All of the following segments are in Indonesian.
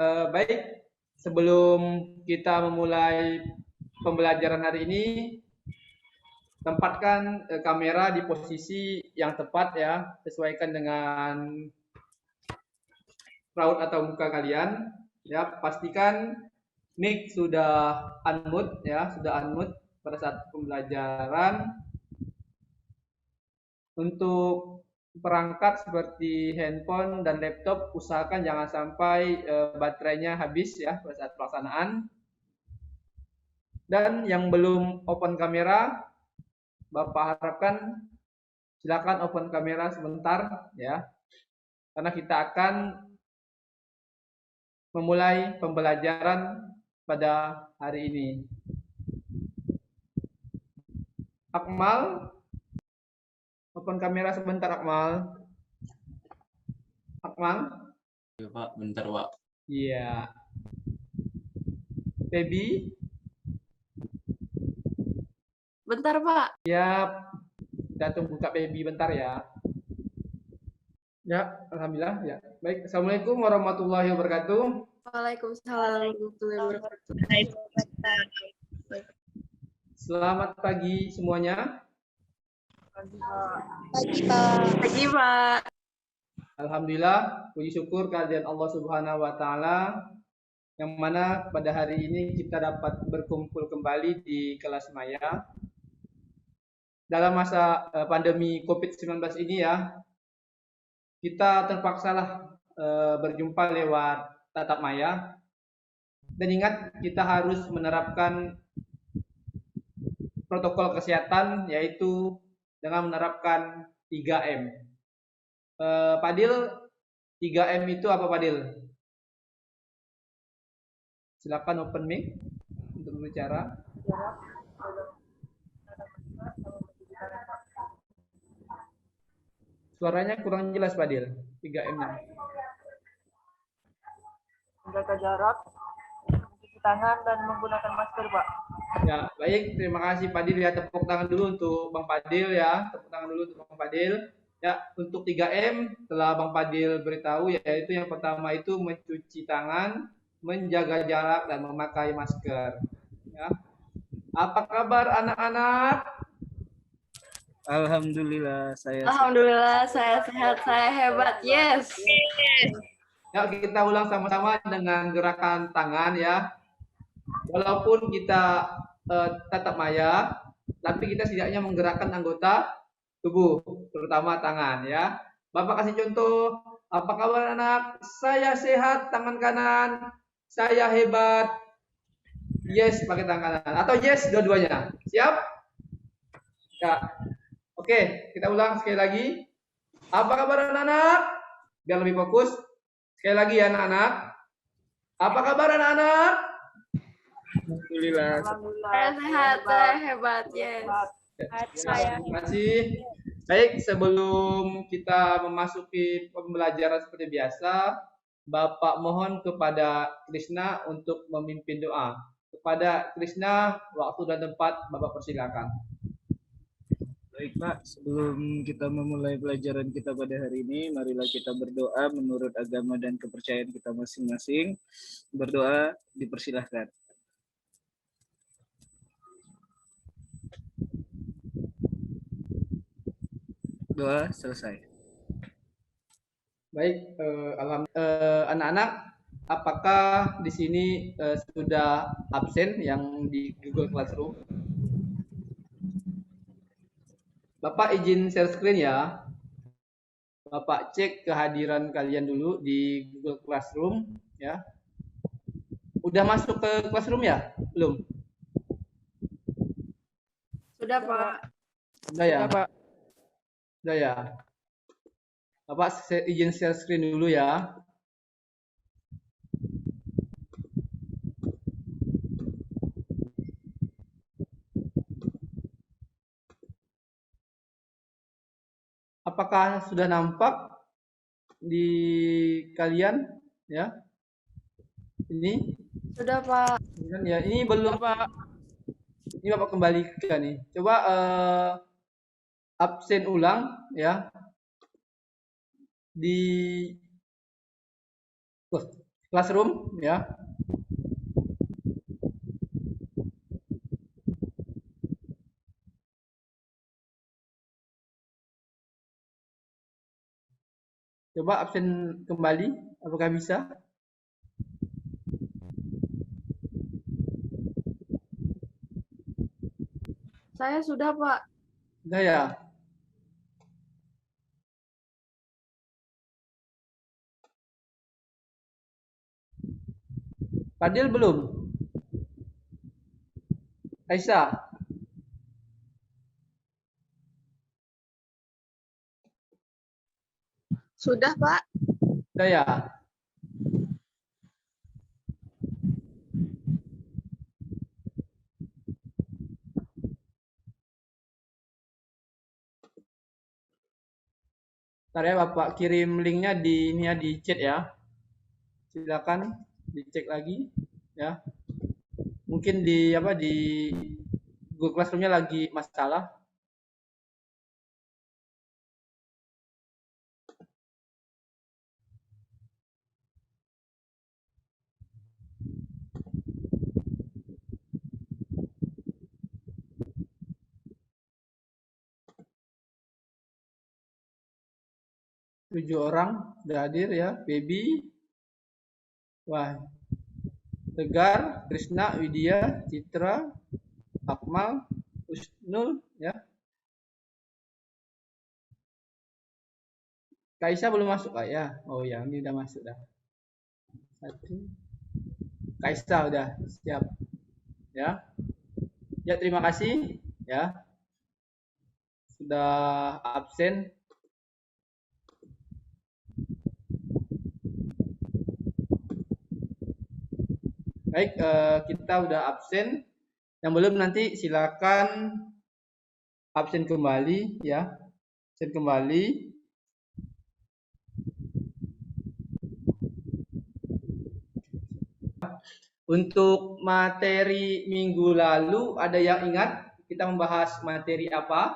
Baik, sebelum kita memulai pembelajaran hari ini, tempatkan kamera di posisi yang tepat ya, sesuaikan dengan raut atau muka kalian. Ya, pastikan mic sudah unmute ya, sudah unmute pada saat pembelajaran. Untuk perangkat seperti handphone dan laptop, usahakan jangan sampai baterainya habis ya pada saat pelaksanaan. Dan yang belum open kamera, Bapak harapkan silakan open kamera sebentar ya, karena kita akan memulai pembelajaran pada hari ini. Akmal, open kamera sebentar Akmal. Akmal? Ya, Pak, bentar, Pak. Iya. Baby? Bentar, Pak. Siap. Kita tunggu Kak Baby bentar ya. Ya, alhamdulillah ya. Baik, assalamualaikum warahmatullahi wabarakatuh. Waalaikumsalam warahmatullahi wabarakatuh. Selamat pagi semuanya. Pagi, Pak. Alhamdulillah, puji syukur kehadiran Allah Subhanahu wa taala yang mana pada hari ini kita dapat berkumpul kembali di kelas maya. Dalam masa pandemi COVID-19 ini ya, kita terpaksalah berjumpa lewat tatap maya. Dan ingat, kita harus menerapkan protokol kesehatan, yaitu dengan menerapkan 3M. Padil, 3M itu apa Padil? Silakan open mic untuk berbicara. Suaranya kurang jelas Padil, 3M-nya. Menjaga jarak, mencuci tangan, dan menggunakan masker, Pak. Ya, baik. Terima kasih Padil ya. Tepuk tangan dulu untuk Bang Padil ya. Tepuk tangan dulu untuk Bang Padil. Ya, untuk 3M telah Bang Padil beritahu, yaitu yang pertama itu mencuci tangan, menjaga jarak, dan memakai masker. Ya. Apa kabar anak-anak? Alhamdulillah saya sehat, saya hebat. Yes. Ya, kita ulang sama-sama dengan gerakan tangan ya. Walaupun kita tatap maya, tapi kita setidaknya menggerakkan anggota tubuh, terutama tangan ya. Bapak kasih contoh, apa kabar anak? Saya sehat, tangan kanan. Saya hebat. Yes, pakai tangan kanan. Atau yes, dua-duanya. Siap? Ya. Oke, kita ulang sekali lagi. Apa kabar anak-anak? Biar lebih fokus. Sekali lagi ya anak-anak. Apa kabar anak-anak? Alhamdulillah. Saya sehat, saya hebat. Yes. Terima kasih. Baik, sebelum kita memasuki pembelajaran seperti biasa, Bapak mohon kepada Krishna untuk memimpin doa. Kepada Krishna, waktu dan tempat Bapak persilakan. Baik Pak, sebelum kita memulai pelajaran kita pada hari ini, marilah kita berdoa menurut agama dan kepercayaan kita masing-masing. Berdoa dipersilahkan. Doa selesai. Baik, anak-anak, apakah di sini sudah absen yang di Google Classroom? Bapak izin share screen ya. Bapak cek kehadiran kalian dulu di Google Classroom ya. Udah masuk ke Classroom ya? Belum? Sudah, Pak. Sudah ya? Sudah ya? Bapak izin share screen dulu ya. Apakah sudah nampak di kalian ya? Ini Sudah, Pak. ya, ini belum Pak. Ini Bapak kembalikan nih. Coba absen ulang ya. classroom ya. Coba absen kembali, apakah bisa? Saya sudah, Pak. Sudah ya? Fadil belum? Aisyah? Sudah, Pak. Sudah ya? Ntar ya Bapak kirim linknya di ini ya, di chat ya. Silakan dicek lagi ya. Mungkin di apa di Google Classroom-nya lagi masalah. Tujuh orang sudah hadir ya. Baby, wah, Tegar, Krisna, Widya, Citra, Akmal, Usnul ya. Kaisa belum masuk Kak ya? Oh ya, ini udah masuk dah. Satu. Kaisa udah siap. Ya. Ya, terima kasih ya. Sudah absen. Baik, kita udah absen. Yang belum nanti silakan absen kembali ya. Absen kembali. Untuk materi minggu lalu ada yang ingat kita membahas materi apa?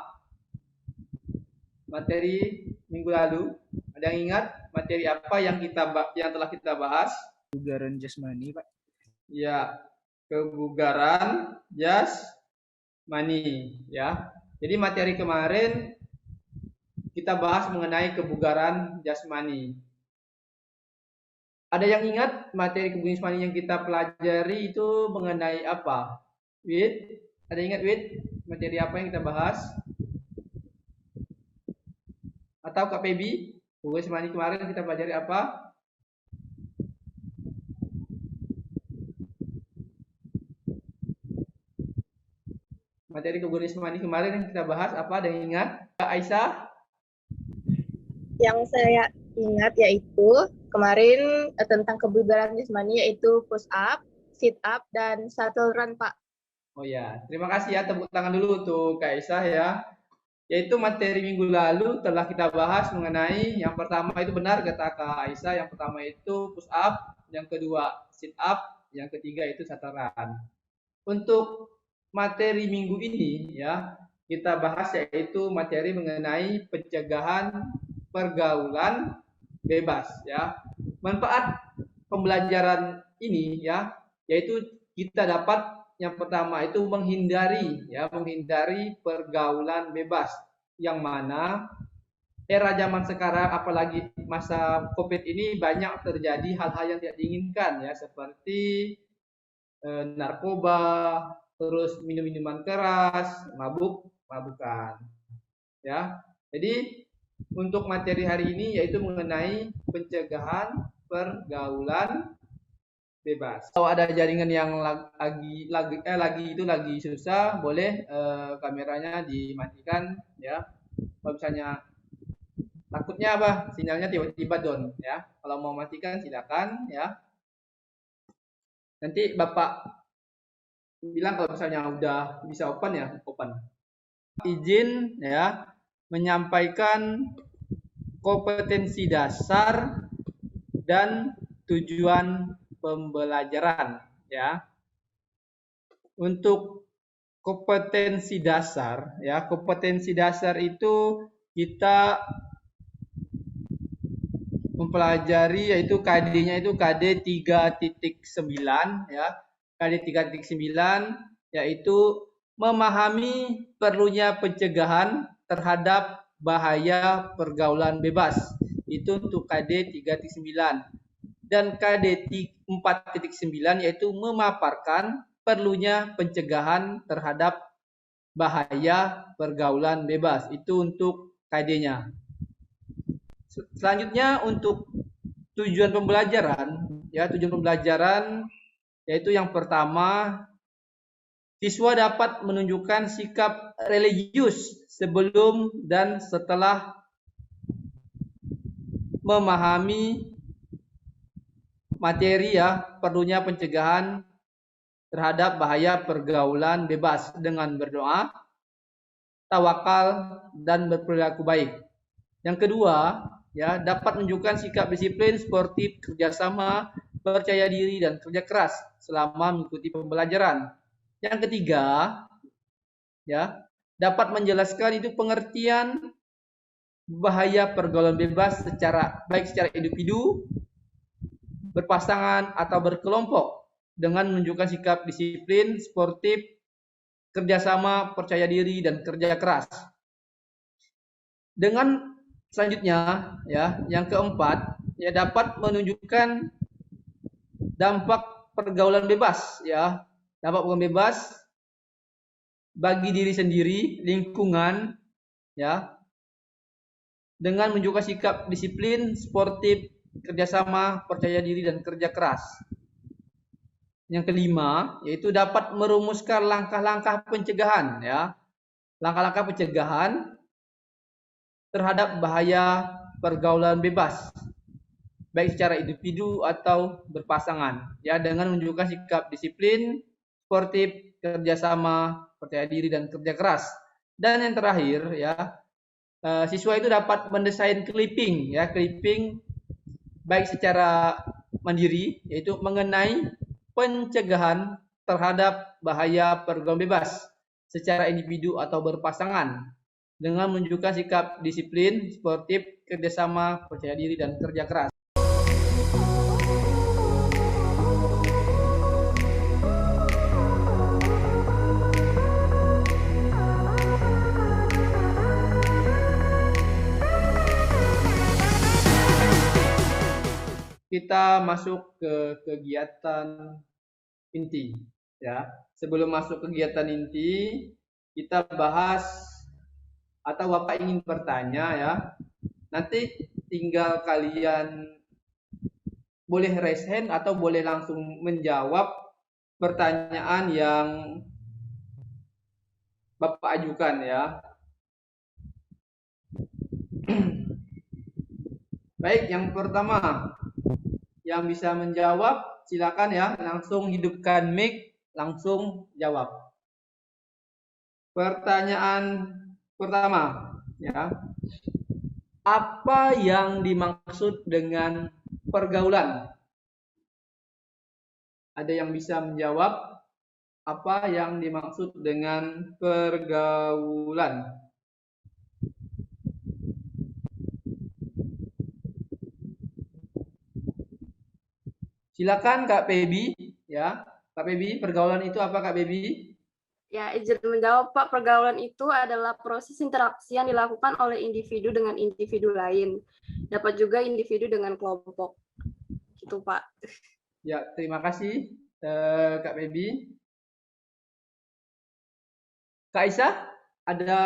Materi minggu lalu ada yang ingat materi apa yang telah kita bahas? Kebugaran jasmani, Pak. Ya, kebugaran jasmani ya. Jadi materi kemarin kita bahas mengenai kebugaran jasmani. Ada yang ingat materi kebugaran jasmani yang kita pelajari itu mengenai apa? Wid, ada ingat Wid? Materi apa yang kita bahas? Atau Kak Pebi? Kebugaran jasmani kemarin kita pelajari apa? Materi kebugaran jasmani kemarin yang kita bahas apa? Ada yang ingat? Kak Aisyah? Yang saya ingat yaitu kemarin tentang kebugaran jasmani yaitu push up, sit up, dan shuttle run, Pak. Oh ya, terima kasih ya, tepuk tangan dulu untuk Kak Aisyah ya. Yaitu materi minggu lalu telah kita bahas mengenai yang pertama itu benar kata Kak Aisyah, yang pertama itu push up, yang kedua sit up, yang ketiga itu shuttle run. Untuk materi minggu ini ya, kita bahas yaitu materi mengenai pencegahan pergaulan bebas ya. Manfaat pembelajaran ini ya, yaitu kita dapat yang pertama itu menghindari pergaulan bebas, yang mana era zaman sekarang apalagi masa Covid ini banyak terjadi hal-hal yang tidak diinginkan ya, seperti narkoba, terus minum-minuman keras, mabuk-mabukan ya. Jadi untuk materi hari ini yaitu mengenai pencegahan pergaulan bebas. Kalau ada jaringan yang lagi susah, boleh kameranya dimatikan ya. Kalau misalnya takutnya apa? Sinyalnya tiba-tiba down ya. Kalau mau matikan silakan ya. Nanti Bapak bilang kalau misalnya udah bisa open ya, open. Izin ya menyampaikan kompetensi dasar dan tujuan pembelajaran ya. Untuk kompetensi dasar ya, kompetensi dasar itu kita mempelajari yaitu KD-nya itu KD 3.9 ya. KD 3.9 yaitu memahami perlunya pencegahan terhadap bahaya pergaulan bebas. Itu untuk KD 3.9. Dan KD 4.9 yaitu memaparkan perlunya pencegahan terhadap bahaya pergaulan bebas. Itu untuk KD-nya. Selanjutnya untuk tujuan pembelajaran, ya tujuan pembelajaran yaitu yang pertama, siswa dapat menunjukkan sikap religius sebelum dan setelah memahami materi ya perlunya pencegahan terhadap bahaya pergaulan bebas dengan berdoa, tawakal dan berperilaku baik. Yang kedua, ya dapat menunjukkan sikap disiplin, sportif, kerjasama, percaya diri dan kerja keras selama mengikuti pembelajaran. Yang ketiga, ya dapat menjelaskan itu pengertian bahaya pergaulan bebas baik secara individu, berpasangan atau berkelompok dengan menunjukkan sikap disiplin, sportif, kerjasama, percaya diri dan kerja keras. Dengan selanjutnya, ya, yang keempat, ya dapat menunjukkan dampak pergaulan bebas, ya, dampak pergaulan bebas bagi diri sendiri, lingkungan, ya, dengan menunjukkan sikap disiplin, sportif, kerjasama, percaya diri dan kerja keras. Yang kelima, yaitu dapat merumuskan langkah-langkah pencegahan, ya, langkah-langkah pencegahan terhadap bahaya pergaulan bebas, baik secara individu atau berpasangan, ya dengan menunjukkan sikap disiplin, sportif, kerjasama, percaya diri dan kerja keras. Dan yang terakhir, ya siswa itu dapat mendesain clipping, ya clipping baik secara mandiri, yaitu mengenai pencegahan terhadap bahaya pergaulan bebas secara individu atau berpasangan, dengan menunjukkan sikap disiplin, sportif, kerjasama, percaya diri, dan kerja keras. Kita masuk ke kegiatan inti. Ya, sebelum masuk kegiatan inti, kita bahas atau Bapak ingin bertanya ya, nanti tinggal kalian boleh raise hand atau boleh langsung menjawab pertanyaan yang Bapak ajukan ya. Baik, yang pertama yang bisa menjawab silakan ya, langsung hidupkan mic, langsung jawab. Pertanyaan pertama ya, apa yang dimaksud dengan pergaulan? Ada yang bisa menjawab apa yang dimaksud dengan pergaulan? Silakan Kak Pebi ya. Kak Pebi, pergaulan itu apa Kak Pebi? Ya, izin menjawab Pak, pergaulan itu adalah proses interaksi yang dilakukan oleh individu dengan individu lain. Dapat juga individu dengan kelompok. Gitu Pak. Ya, terima kasih Kak Pebi. Kak Aisyah, ada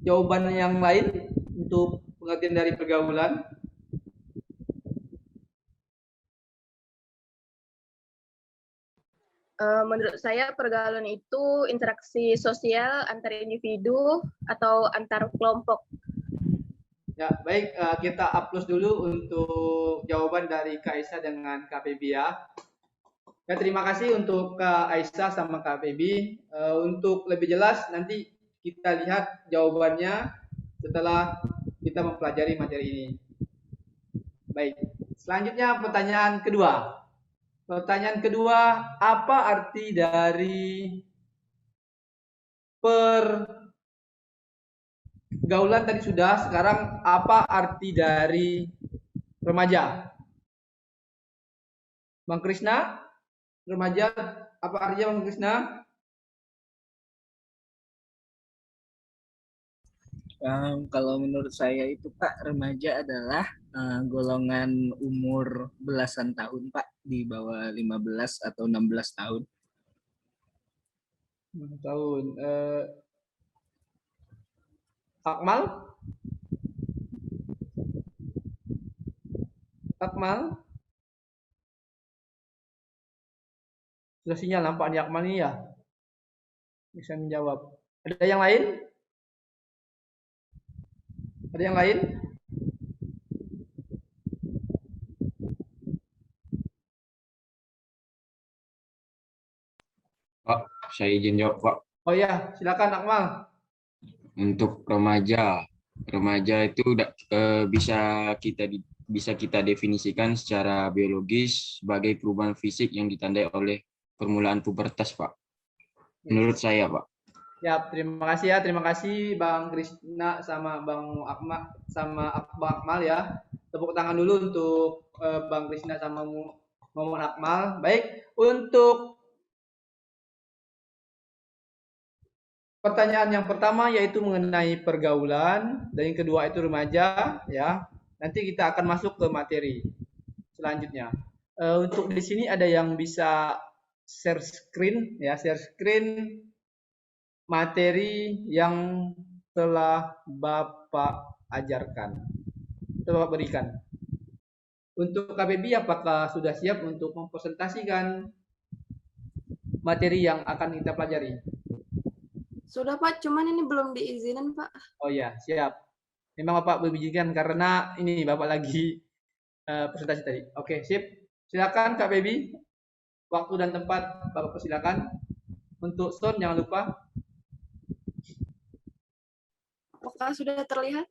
jawaban yang lain untuk pengertian dari pergaulan? Menurut saya pergaulan itu interaksi sosial antar individu atau antar kelompok. Ya, baik, kita upload dulu untuk jawaban dari Kak Aisyah dengan Kak Pebi ya. Ya, terima kasih untuk Kak Aisyah sama Kak Pebi. Untuk lebih jelas nanti kita lihat jawabannya setelah kita mempelajari materi ini. Baik, selanjutnya pertanyaan kedua. Pertanyaan kedua, apa arti dari pergaulan tadi sudah, sekarang apa arti dari remaja. Bang Krisna, remaja apa artinya Bang Krisna? Kalau menurut saya itu Pak, remaja adalah golongan umur belasan tahun Pak, di bawah 15 atau 16 tahun. 6 tahun. Akmal? Akmal? Sudah sinyal nampaknya Akmal ini ya. Bisa menjawab. Ada yang lain? Ada yang lain? Pak, saya izin jawab, Pak. Oh ya, silakan Akmal. Untuk remaja, remaja itu bisa kita definisikan secara biologis sebagai perubahan fisik yang ditandai oleh permulaan pubertas, Pak. Menurut saya, Pak. Ya, terima kasih ya. Terima kasih Bang Krisna sama Bang Akmal Bang Akmal ya. Tepuk tangan dulu untuk Bang Krisna sama Muhammad Akmal. Baik, untuk pertanyaan yang pertama yaitu mengenai pergaulan dan yang kedua itu remaja ya. Nanti kita akan masuk ke materi selanjutnya. Untuk di sini ada yang bisa share screen ya, share screen materi yang telah Bapak ajarkan, telah Bapak berikan. Untuk KBB apakah sudah siap untuk mempresentasikan materi yang akan kita pelajari? Sudah Pak, cuman ini belum diizinin Pak. Oh ya, siap. Memang Bapak berizinkan karena ini Bapak lagi presentasi tadi. Oke, sip. Silakan Kak Baby. Waktu dan tempat Bapak persilakan. Untuk sound jangan lupa. Apakah sudah terlihat?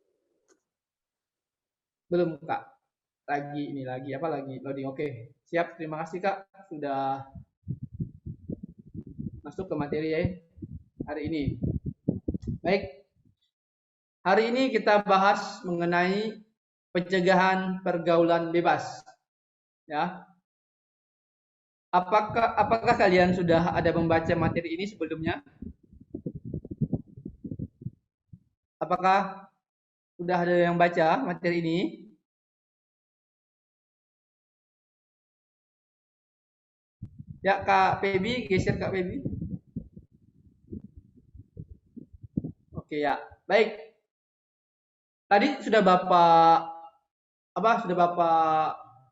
Belum Kak. Lagi loading. Oke, siap. Terima kasih Kak sudah masuk ke materi ya hari ini. Baik. Hari ini kita bahas mengenai pencegahan pergaulan bebas. Ya. Apakah kalian sudah ada membaca materi ini sebelumnya? Apakah sudah ada yang baca materi ini? Ya, Kak Pebi, geser Kak Pebi. Oke ya, baik. Tadi sudah Bapak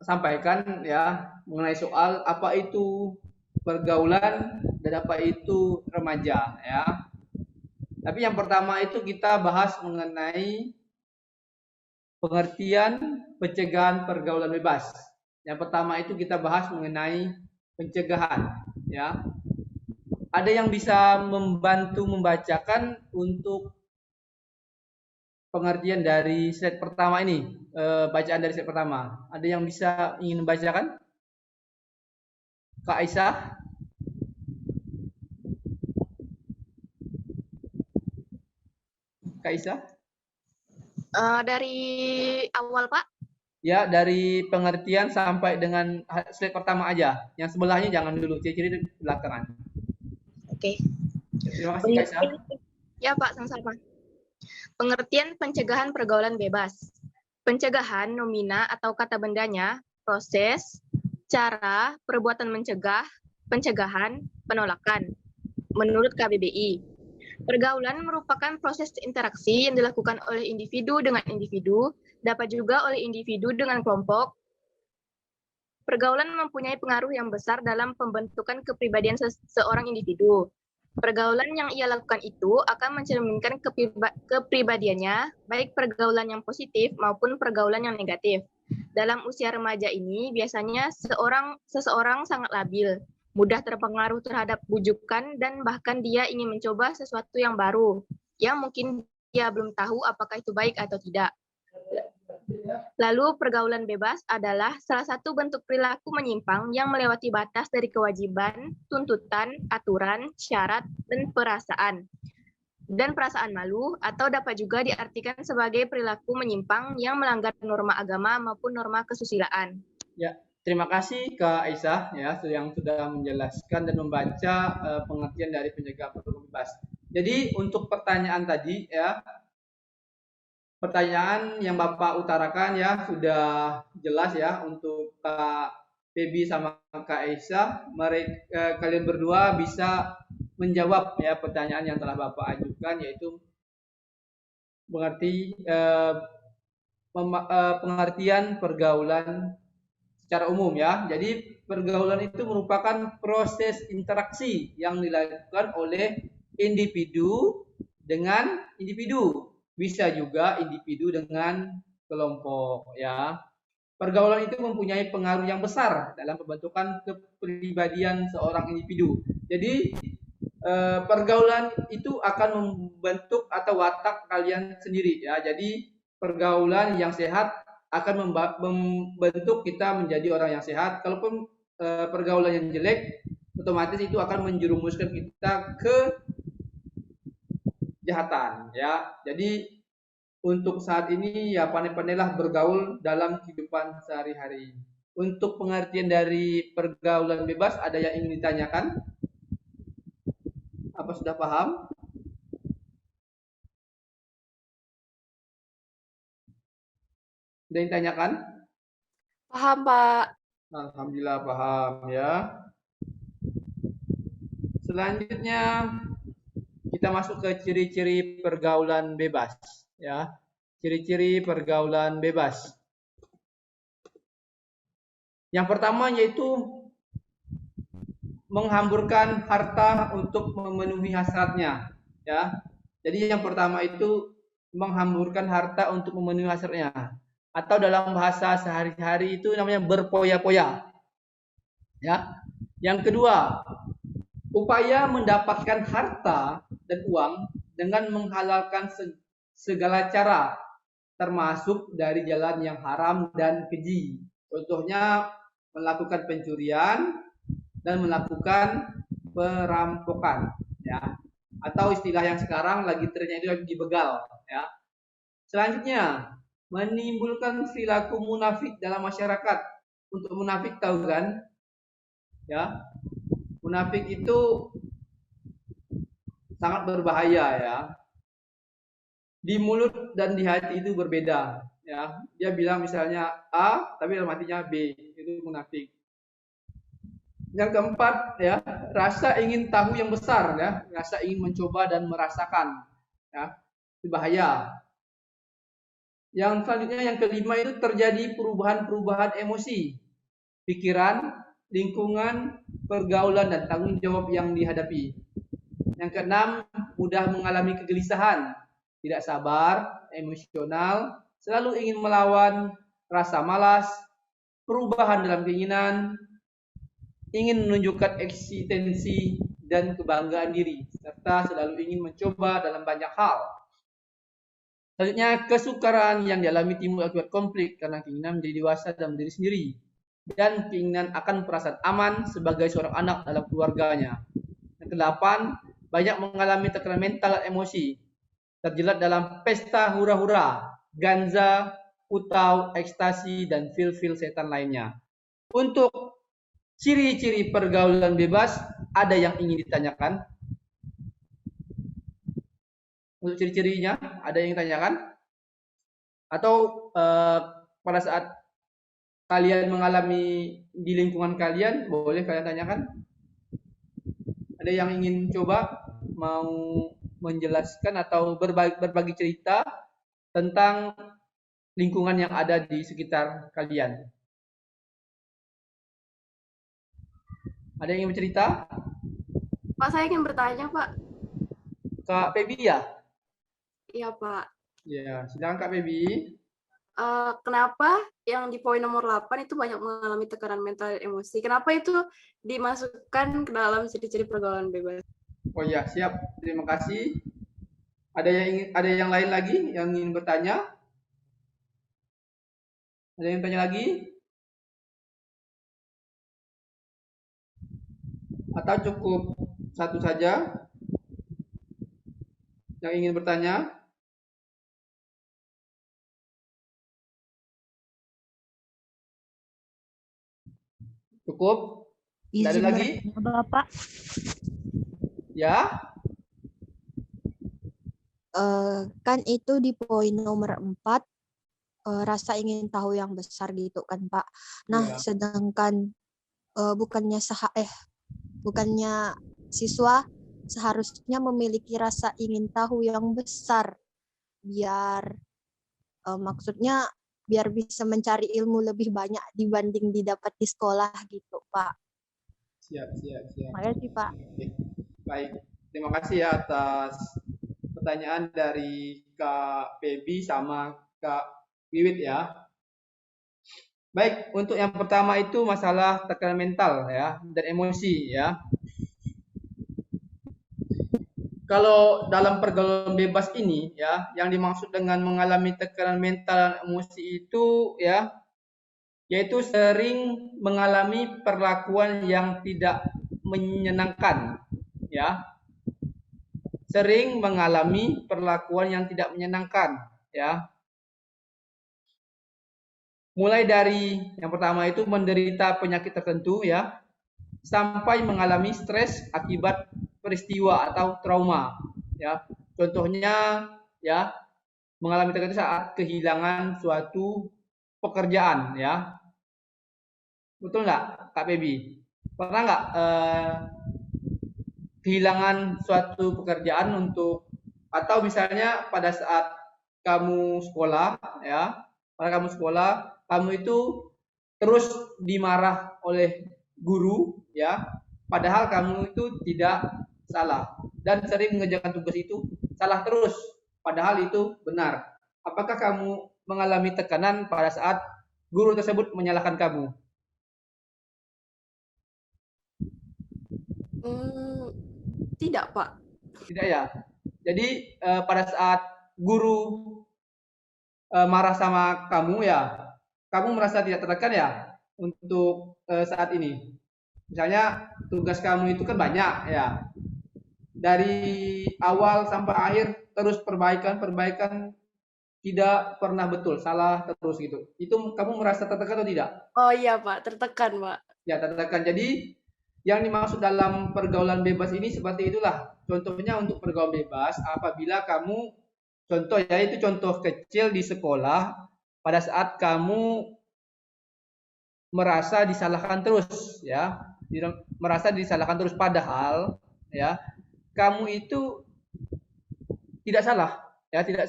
sampaikan ya mengenai soal apa itu pergaulan dan apa itu remaja ya. Tapi yang pertama itu kita bahas mengenai pengertian pencegahan pergaulan bebas. Yang pertama itu kita bahas mengenai pencegahan ya. Ada yang bisa membantu membacakan untuk pengertian dari slide pertama ini, bacaan dari slide pertama. Ada yang ingin membacakan? Kak Aisyah? Kak Aisyah? Dari awal, Pak. Ya, dari pengertian sampai dengan slide pertama aja. Yang sebelahnya jangan dulu, ciri-ciri di belakangan. Oke. Terima kasih Kak Aisyah. Ya, Pak, sama-sama. Pengertian pencegahan pergaulan bebas. Pencegahan nomina atau kata bendanya, proses, cara, perbuatan mencegah, pencegahan, penolakan. Menurut KBBI, pergaulan merupakan proses interaksi yang dilakukan oleh individu dengan individu, dapat juga oleh individu dengan kelompok. Pergaulan mempunyai pengaruh yang besar dalam pembentukan kepribadian seorang individu. Pergaulan yang ia lakukan itu akan mencerminkan kepribadiannya, baik pergaulan yang positif maupun pergaulan yang negatif. Dalam usia remaja ini, biasanya seseorang sangat labil, mudah terpengaruh terhadap bujukan, dan bahkan dia ingin mencoba sesuatu yang baru, yang mungkin dia belum tahu apakah itu baik atau tidak. Lalu pergaulan bebas adalah salah satu bentuk perilaku menyimpang yang melewati batas dari kewajiban, tuntutan, aturan, syarat, dan perasaan. dan perasaan malu, atau dapat juga diartikan sebagai perilaku menyimpang yang melanggar norma agama maupun norma kesusilaan. Ya, terima kasih Kak Aisyah ya yang sudah menjelaskan dan membaca pengertian dari penjagaan pergaulan bebas. Jadi untuk pertanyaan tadi ya, pertanyaan yang Bapak utarakan ya sudah jelas ya untuk Kak Febi sama Kak Aisyah. Mereka kalian berdua bisa menjawab ya pertanyaan yang telah Bapak ajukan, yaitu mengerti pengertian pergaulan secara umum ya. Jadi pergaulan itu merupakan proses interaksi yang dilakukan oleh individu dengan individu. Bisa juga individu dengan kelompok ya. Pergaulan itu mempunyai pengaruh yang besar dalam pembentukan kepribadian seorang individu. Jadi pergaulan itu akan membentuk atau watak kalian sendiri ya. Jadi pergaulan yang sehat akan membentuk kita menjadi orang yang sehat. Kalaupun pergaulan yang jelek, otomatis itu akan menjerumuskan kita ke kejahatan ya. Jadi untuk saat ini ya pandai-pandailah bergaul dalam kehidupan sehari-hari. Untuk pengertian dari pergaulan bebas, ada yang ingin ditanyakan? Apa sudah paham? Ada yang ditanyakan? Paham, Pak. Alhamdulillah paham ya. Selanjutnya kita masuk ke ciri-ciri pergaulan bebas ya. Ciri-ciri pergaulan bebas. Yang pertama yaitu menghamburkan harta untuk memenuhi hasratnya ya. Jadi yang pertama itu menghamburkan harta untuk memenuhi hasratnya. Atau dalam bahasa sehari-hari itu namanya berpoya-poya. Ya. Yang kedua, upaya mendapatkan harta dan uang dengan menghalalkan segala cara, termasuk dari jalan yang haram dan keji. Contohnya melakukan pencurian dan melakukan perampokan, ya. Atau istilah yang sekarang lagi trennya itu lagi begal, ya. Selanjutnya, menimbulkan perilaku munafik dalam masyarakat. Untuk munafik tahu kan? Ya. Munafik itu sangat berbahaya ya. Di mulut dan di hati itu berbeda ya. Dia bilang misalnya A tapi dalam hatinya B, itu munafik. Yang keempat ya, rasa ingin tahu yang besar ya, rasa ingin mencoba dan merasakan ya. Itu bahaya. Yang selanjutnya yang kelima itu terjadi perubahan-perubahan emosi, pikiran, lingkungan, pergaulan dan tanggung jawab yang dihadapi. Yang keenam, mudah mengalami kegelisahan, tidak sabar, emosional, selalu ingin melawan, rasa malas, perubahan dalam keinginan, ingin menunjukkan eksistensi dan kebanggaan diri, serta selalu ingin mencoba dalam banyak hal. Selanjutnya, kesukaran yang dialami timbul akibat konflik karena keinginan menjadi dewasa dalam diri sendiri dan keinginan akan perasaan aman sebagai seorang anak dalam keluarganya. Yang kedelapan, banyak mengalami tekanan mental dan emosi, terjerat dalam pesta hura-hura, ganja, utau, ekstasi, dan fil-fil setan lainnya. Untuk ciri-ciri pergaulan bebas, ada yang ingin ditanyakan? Untuk ciri-cirinya, ada yang ditanyakan? Atau pada saat kalian mengalami di lingkungan kalian, boleh kalian tanyakan? Ada yang ingin coba mau menjelaskan atau berbagi cerita tentang lingkungan yang ada di sekitar kalian? Ada yang ingin bercerita? Pak, saya ingin bertanya, Pak. Kak Febi ya? Iya, Pak. Ya, silakan Kak Febi. Kenapa yang di poin nomor 8 itu banyak mengalami tekanan mental dan emosi? Kenapa itu dimasukkan ke dalam ciri-ciri pergaulan bebas? Oh ya, siap. Terima kasih. Ada yang lain lagi yang ingin bertanya? Ada yang tanya lagi? Atau cukup satu saja? Yang ingin bertanya? Cukup? Tidak ada Izin lagi? bertanya, Bapak. Ya? Kan itu di poin nomor 4, rasa ingin tahu yang besar gitu kan, Pak. Nah, Ya. sedangkan bukannya siswa seharusnya memiliki rasa ingin tahu yang besar biar maksudnya biar bisa mencari ilmu lebih banyak dibanding didapat di sekolah gitu, Pak. Siap. Makasih, Pak. Oke. Baik, terima kasih ya atas pertanyaan dari Kak Pebi sama Kak Wiwit ya. Baik, untuk yang pertama itu masalah tekanan mental ya dan emosi ya. Kalau dalam pergaulan bebas ini ya, yang dimaksud dengan mengalami tekanan mental dan emosi itu ya, yaitu sering mengalami perlakuan yang tidak menyenangkan ya. Sering mengalami perlakuan yang tidak menyenangkan ya. Mulai dari yang pertama itu menderita penyakit tertentu ya, sampai mengalami stres akibat peristiwa atau trauma ya. Contohnya ya, mengalami tekanan saat kehilangan suatu pekerjaan ya. Betul nggak Kak Pebi? Pernah nggak kehilangan suatu pekerjaan atau misalnya pada saat kamu sekolah ya, kamu itu terus dimarah oleh guru ya, padahal kamu itu tidak salah dan sering mengerjakan tugas itu salah terus, padahal itu benar. Apakah kamu mengalami tekanan pada saat guru tersebut menyalahkan kamu? Tidak, Pak. Tidak ya. Jadi pada saat guru marah sama kamu ya, kamu merasa tidak tertekan ya untuk saat ini. Misalnya tugas kamu itu kan banyak ya. Dari awal sampai akhir terus perbaikan tidak pernah betul, salah terus gitu. Itu kamu merasa tertekan atau tidak? Oh iya, Pak, tertekan, Pak. Ya, tertekan. Jadi yang dimaksud dalam pergaulan bebas ini seperti itulah. Contohnya untuk pergaulan bebas apabila kamu contoh kecil di sekolah pada saat kamu merasa disalahkan terus ya, padahal ya kamu itu tidak salah ya, tidak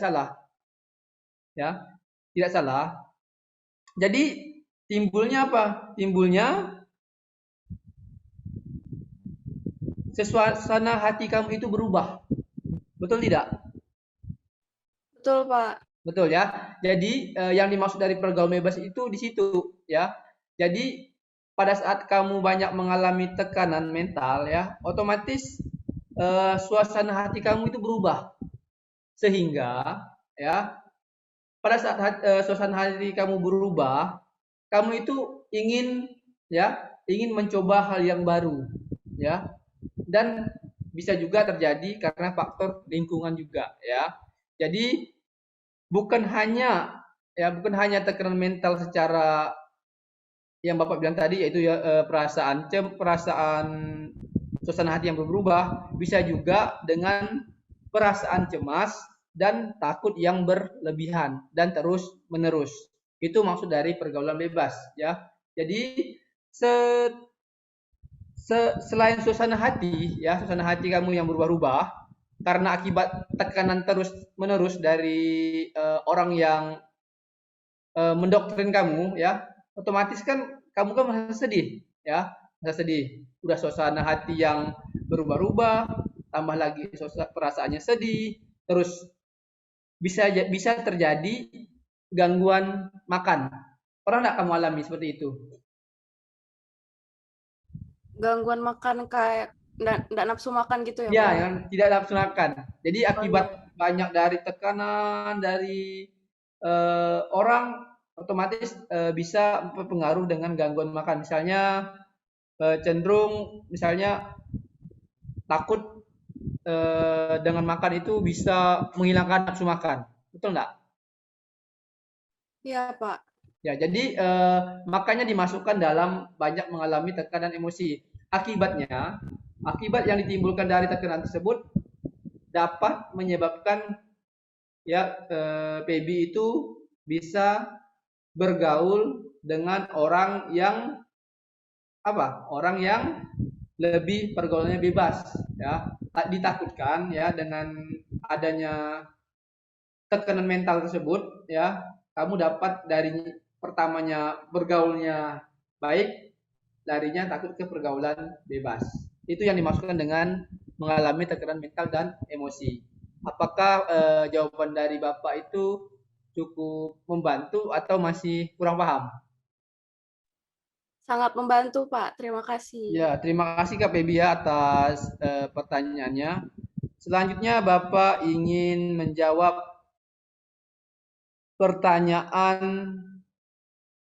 salah. Jadi timbulnya apa? Timbulnya suasana hati kamu itu berubah. Betul tidak? Betul, Pak. Betul ya. Jadi yang dimaksud dari pergaulan bebas itu di situ ya. Jadi pada saat kamu banyak mengalami tekanan mental ya, otomatis suasana hati kamu itu berubah. Sehingga ya pada saat suasana hati kamu berubah, kamu itu ingin mencoba hal yang baru ya. Dan bisa juga terjadi karena faktor lingkungan juga ya. Jadi bukan hanya tekanan mental secara yang Bapak bilang tadi, yaitu ya perasaan suasana hati yang berubah, bisa juga dengan perasaan cemas dan takut yang berlebihan dan terus menerus. Itu maksud dari pergaulan bebas ya. Jadi selain suasana hati kamu yang berubah-ubah karena akibat tekanan terus menerus dari orang yang mendoktrin kamu ya, otomatis kan kamu kan merasa sedih, udah suasana hati yang berubah-ubah, tambah lagi perasaannya sedih, terus bisa terjadi gangguan makan. Pernah nggak kamu alami seperti itu? Gangguan makan kayak nggak nafsu makan gitu ya, Ya, Pak? yang tidak nafsu makan. Jadi akibat banyak dari tekanan dari orang, otomatis bisa berpengaruh dengan gangguan makan. Misalnya cenderung misalnya takut dengan makan itu bisa menghilangkan nafsu makan. Betul nggak? Iya, Pak. Ya, jadi makanya dimasukkan dalam banyak mengalami tekanan emosi. Akibat yang ditimbulkan dari tekanan tersebut dapat menyebabkan ya PB itu bisa bergaul dengan orang yang Orang yang lebih pergaulannya bebas, ya. Ditakutkan ya dengan adanya tekanan mental tersebut, ya. Kamu dapat dari pertamanya bergaulnya baik, larinya takut ke pergaulan bebas. Itu yang dimaksudkan dengan mengalami tekanan mental dan emosi. Apakah jawaban dari Bapak itu cukup membantu atau masih kurang paham? Sangat membantu, Pak. Terima kasih. Ya, terima kasih Kak Febi ya atas pertanyaannya. Selanjutnya Bapak ingin menjawab pertanyaan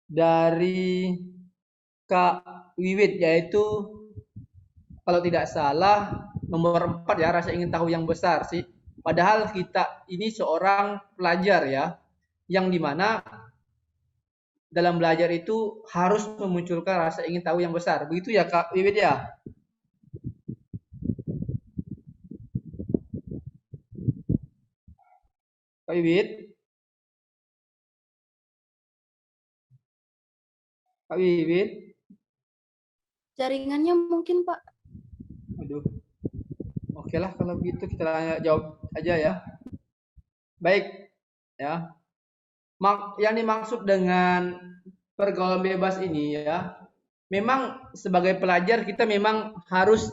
dari Kak Wiwit, yaitu kalau tidak salah nomor 4 ya, rasa ingin tahu yang besar sih. Padahal kita ini seorang pelajar ya, yang dimana dalam belajar itu harus memunculkan rasa ingin tahu yang besar. Begitu ya Kak Wiwit ya? Kak Wiwit? Kak Wiwit? Jaringannya mungkin, Pak. Aduh. Oke lah kalau begitu kita jawab aja ya. Baik. Ya. Yang dimaksud dengan pergaulan bebas ini ya, memang sebagai pelajar kita memang harus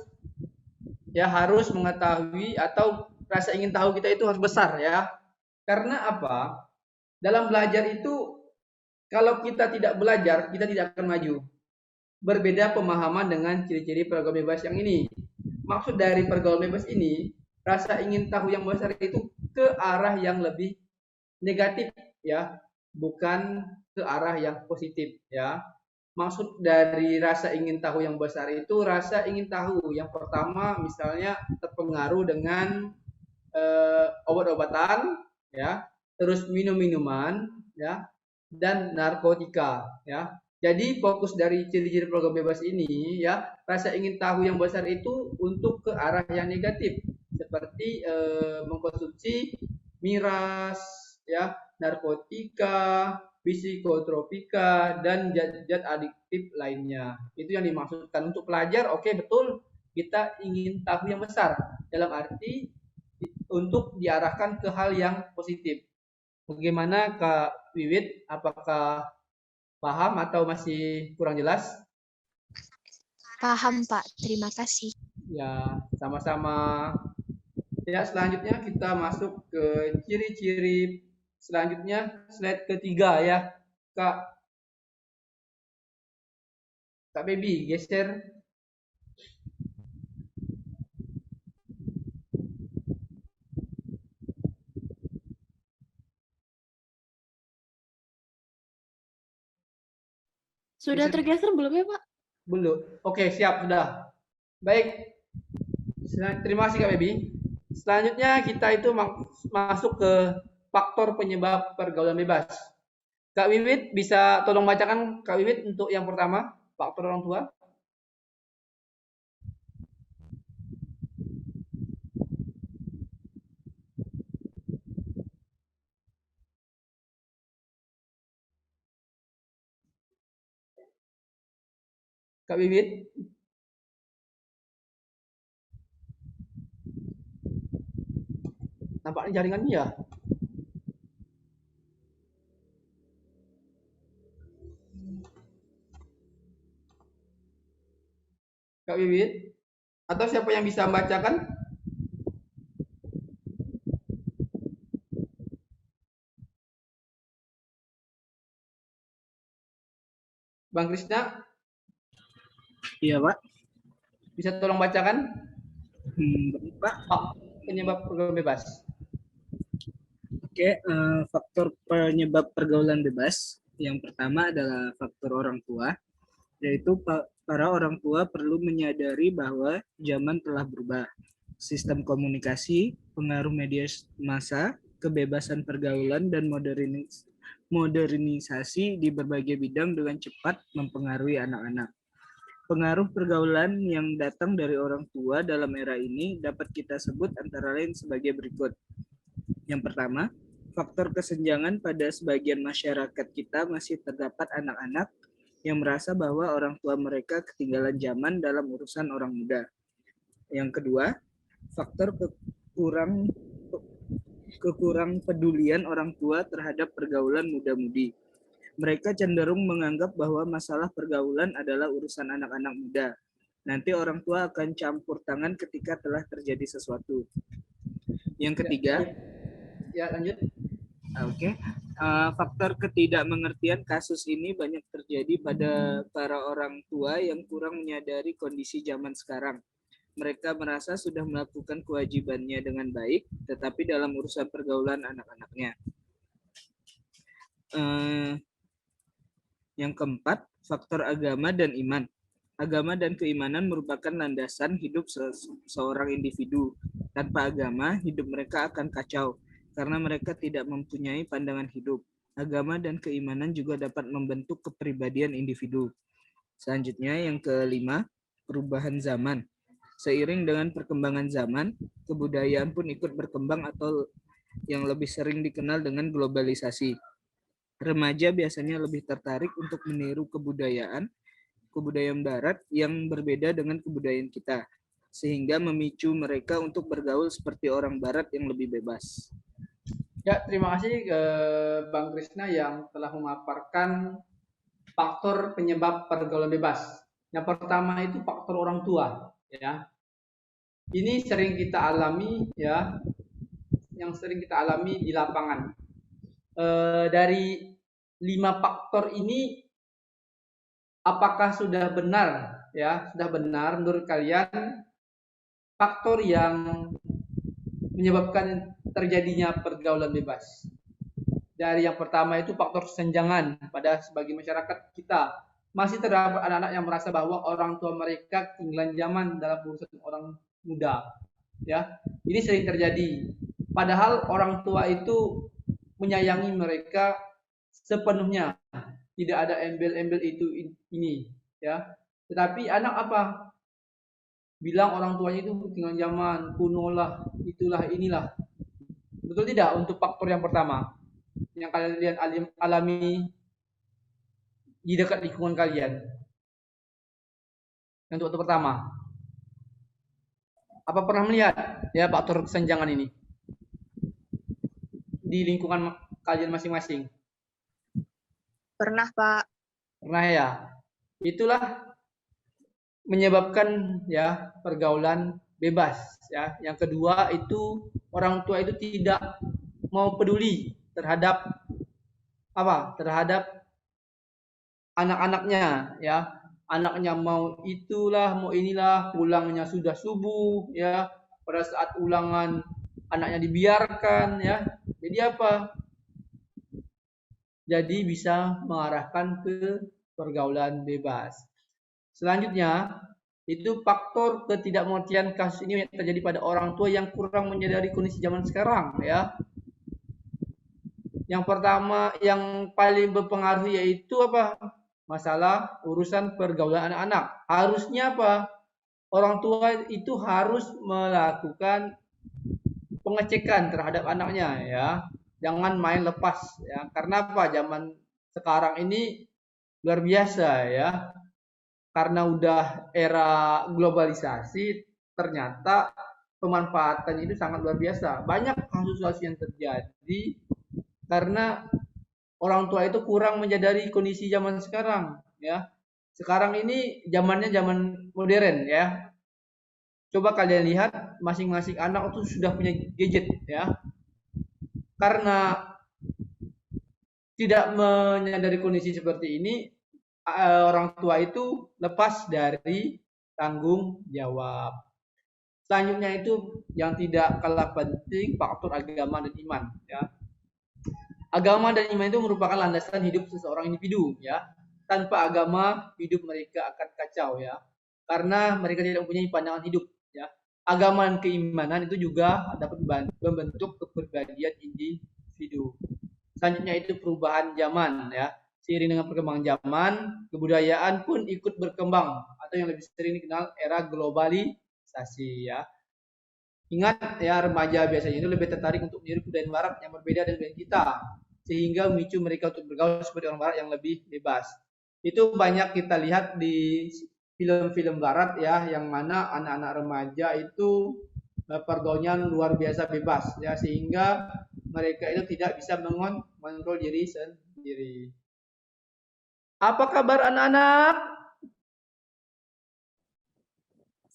mengetahui atau rasa ingin tahu kita itu harus besar ya. Karena apa? Dalam belajar itu kalau kita tidak belajar, kita tidak akan maju. Berbeda pemahaman dengan ciri-ciri pergaulan bebas yang ini. Maksud dari pergaulan bebas ini, rasa ingin tahu yang besar itu ke arah yang lebih negatif ya, bukan ke arah yang positif ya. Maksud dari rasa ingin tahu yang besar itu rasa ingin tahu yang pertama misalnya terpengaruh dengan obat-obatan ya, terus minum-minuman ya, dan narkotika ya. Jadi fokus dari ciri-ciri program bebas ini ya, rasa ingin tahu yang besar itu untuk ke arah yang negatif seperti mengkonsumsi miras ya, narkotika, psikotropika dan zat-zat adiktif lainnya. Itu yang dimaksudkan untuk pelajar. Oke, betul, kita ingin tahu yang besar dalam arti untuk diarahkan ke hal yang positif. Bagaimana Kak Wiwit? Apakah paham atau masih kurang jelas? Paham, Pak. Terima kasih. Ya, sama-sama. Ya, selanjutnya kita masuk ke ciri-ciri selanjutnya, slide ketiga ya. Kak Baby, geser. Sudah tergeser belum ya, Pak? Belum. Oke, siap, sudah. Baik. Terima kasih Kak Baby. Selanjutnya kita itu masuk ke faktor penyebab pergaulan bebas. Kak Wiwit bisa tolong bacakan Kak Wiwit untuk yang pertama, faktor orang tua. Kak Wiwit. Nampaknya jaringannya ya. Kak Wiwit. Atau siapa yang bisa membacakan? Bang Krisna? Iya, Pak. Bisa tolong bacakan? Pak. Penyebab pergaulan bebas. Oke, faktor penyebab pergaulan bebas. Yang pertama adalah faktor orang tua, yaitu para orang tua perlu menyadari bahwa zaman telah berubah. sistem komunikasi, pengaruh media massa, kebebasan pergaulan, dan modernisasi di berbagai bidang dengan cepat mempengaruhi anak-anak. Pengaruh pergaulan yang datang dari orang tua dalam era ini dapat kita sebut antara lain sebagai berikut. Yang pertama, faktor kesenjangan pada sebagian masyarakat kita masih terdapat anak-anak yang merasa bahwa orang tua mereka ketinggalan zaman dalam urusan orang muda. Yang kedua, faktor kekurang pedulian orang tua terhadap pergaulan muda-mudi. Mereka cenderung menganggap bahwa masalah pergaulan adalah urusan anak-anak muda. Nanti orang tua akan campur tangan ketika telah terjadi sesuatu. Yang ketiga, Ya, lanjut. Oke. Faktor ketidakmengertian kasus ini banyak terjadi pada para orang tua yang kurang menyadari kondisi zaman sekarang. Mereka merasa sudah melakukan kewajibannya dengan baik, tetapi dalam urusan pergaulan anak-anaknya. Yang keempat, faktor agama dan iman. Agama dan keimanan merupakan landasan hidup seorang individu. Tanpa agama, hidup mereka akan kacau, karena mereka tidak mempunyai pandangan hidup. Agama dan keimanan juga dapat membentuk kepribadian individu. Selanjutnya, yang kelima, perubahan zaman. Seiring dengan perkembangan zaman, kebudayaan pun ikut berkembang atau yang lebih sering dikenal dengan globalisasi. Remaja biasanya lebih tertarik untuk meniru kebudayaan barat yang berbeda dengan kebudayaan kita, sehingga memicu mereka untuk bergaul seperti orang barat yang lebih bebas. Ya, terima kasih ke Bang Krisna yang telah memaparkan faktor penyebab pergaulan bebas. Yang pertama itu faktor orang tua, ya. Ini sering kita alami, ya, yang sering kita alami di lapangan. Dari 5 faktor ini, apakah sudah benar, ya, sudah benar menurut kalian faktor yang menyebabkan terjadinya pergaulan bebas? Dari yang pertama itu faktor kesenjangan pada sebagian masyarakat kita. Masih terdapat anak-anak yang merasa bahwa orang tua mereka ketinggalan zaman dalam urusan orang muda. Ya, ini sering terjadi. Padahal orang tua itu menyayangi mereka sepenuhnya. Tidak ada embel-embel itu ini, ya. Tetapi anak apa? Bilang orang tuanya itu ketinggalan zaman, kuno lah, itulah, inilah. Betul tidak untuk faktor yang pertama yang kalian alami di dekat lingkungan kalian? Untuk faktor pertama, apa pernah melihat ya faktor kesenjangan ini di lingkungan kalian masing-masing? Pernah, Pak. Pernah ya. Itulah menyebabkan ya pergaulan bebas ya. Yang kedua itu orang tua itu tidak mau peduli terhadap apa? Terhadap anak-anaknya ya. Anaknya mau itulah, mau inilah, pulangnya sudah subuh ya. Pada saat ulangan anaknya dibiarkan ya. Jadi apa? Jadi bisa mengarahkan ke pergaulan bebas. Selanjutnya, itu faktor ketidakmengertian kasus ini yang terjadi pada orang tua yang kurang menyadari kondisi zaman sekarang ya. Yang pertama yang paling berpengaruh yaitu apa? Masalah urusan pergaulan anak-anak. Harusnya apa? Orang tua itu harus melakukan pengecekan terhadap anaknya ya. Jangan main lepas ya. Karena apa? Zaman sekarang ini luar biasa ya. Karena udah era globalisasi, ternyata pemanfaatan itu sangat luar biasa. Banyak kasus-kasus yang terjadi karena orang tua itu kurang menyadari kondisi zaman sekarang ya. Sekarang ini zamannya zaman modern ya. Coba kalian lihat masing-masing anak itu sudah punya gadget ya. Karena tidak menyadari kondisi seperti ini, orang tua itu lepas dari tanggung jawab. Selanjutnya itu yang tidak kalah penting faktor agama dan iman ya. Agama dan iman itu merupakan landasan hidup seseorang individu ya. Tanpa agama hidup mereka akan kacau ya. Karena mereka tidak mempunyai pandangan hidup ya. agama dan keimanan itu juga dapat membentuk kepribadian individu. Selanjutnya itu perubahan zaman ya. Seiring dengan perkembangan zaman, kebudayaan pun ikut berkembang atau yang lebih sering dikenal era globalisasi ya. Ingat ya, remaja biasanya itu lebih tertarik untuk meniru budaya barat yang berbeda dengan kita, sehingga memicu mereka untuk bergaul seperti orang barat yang lebih bebas. Itu banyak kita lihat di film-film barat ya, yang mana anak-anak remaja itu pergaulannya luar biasa bebas ya, sehingga mereka itu tidak bisa mengontrol diri sendiri. Apa kabar anak-anak?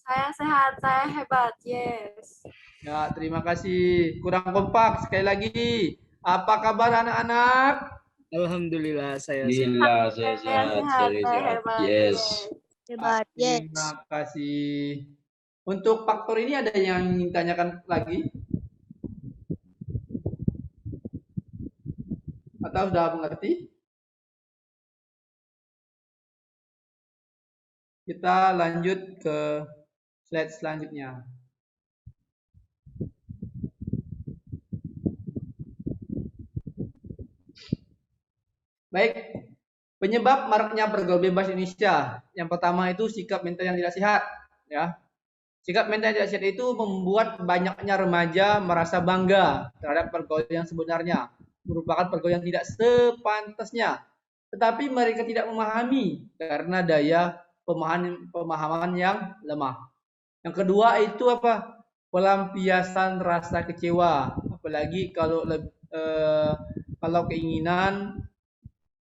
Saya sehat, saya hebat, yes. Ya, terima kasih. Kurang kompak sekali lagi. Apa kabar anak-anak? Alhamdulillah saya sehat. Alhamdulillah, saya sehat, saya saya sehat. hebat, Yes. Hebat, yes. Terima kasih. Untuk faktor ini ada yang ingin tanyakan lagi? Atau sudah mengerti? Kita lanjut ke slide selanjutnya. Baik, penyebab maraknya pergaulan bebas Indonesia. Yang pertama itu sikap mental yang tidak sehat, ya. Sikap mental yang tidak sehat itu membuat banyaknya remaja merasa bangga terhadap pergaulan yang sebenarnya, merupakan pergaulan yang tidak sepantasnya. Tetapi mereka tidak memahami karena daya pemahaman yang lemah. Yang kedua itu apa? Pelampiasan rasa kecewa, apalagi kalau keinginan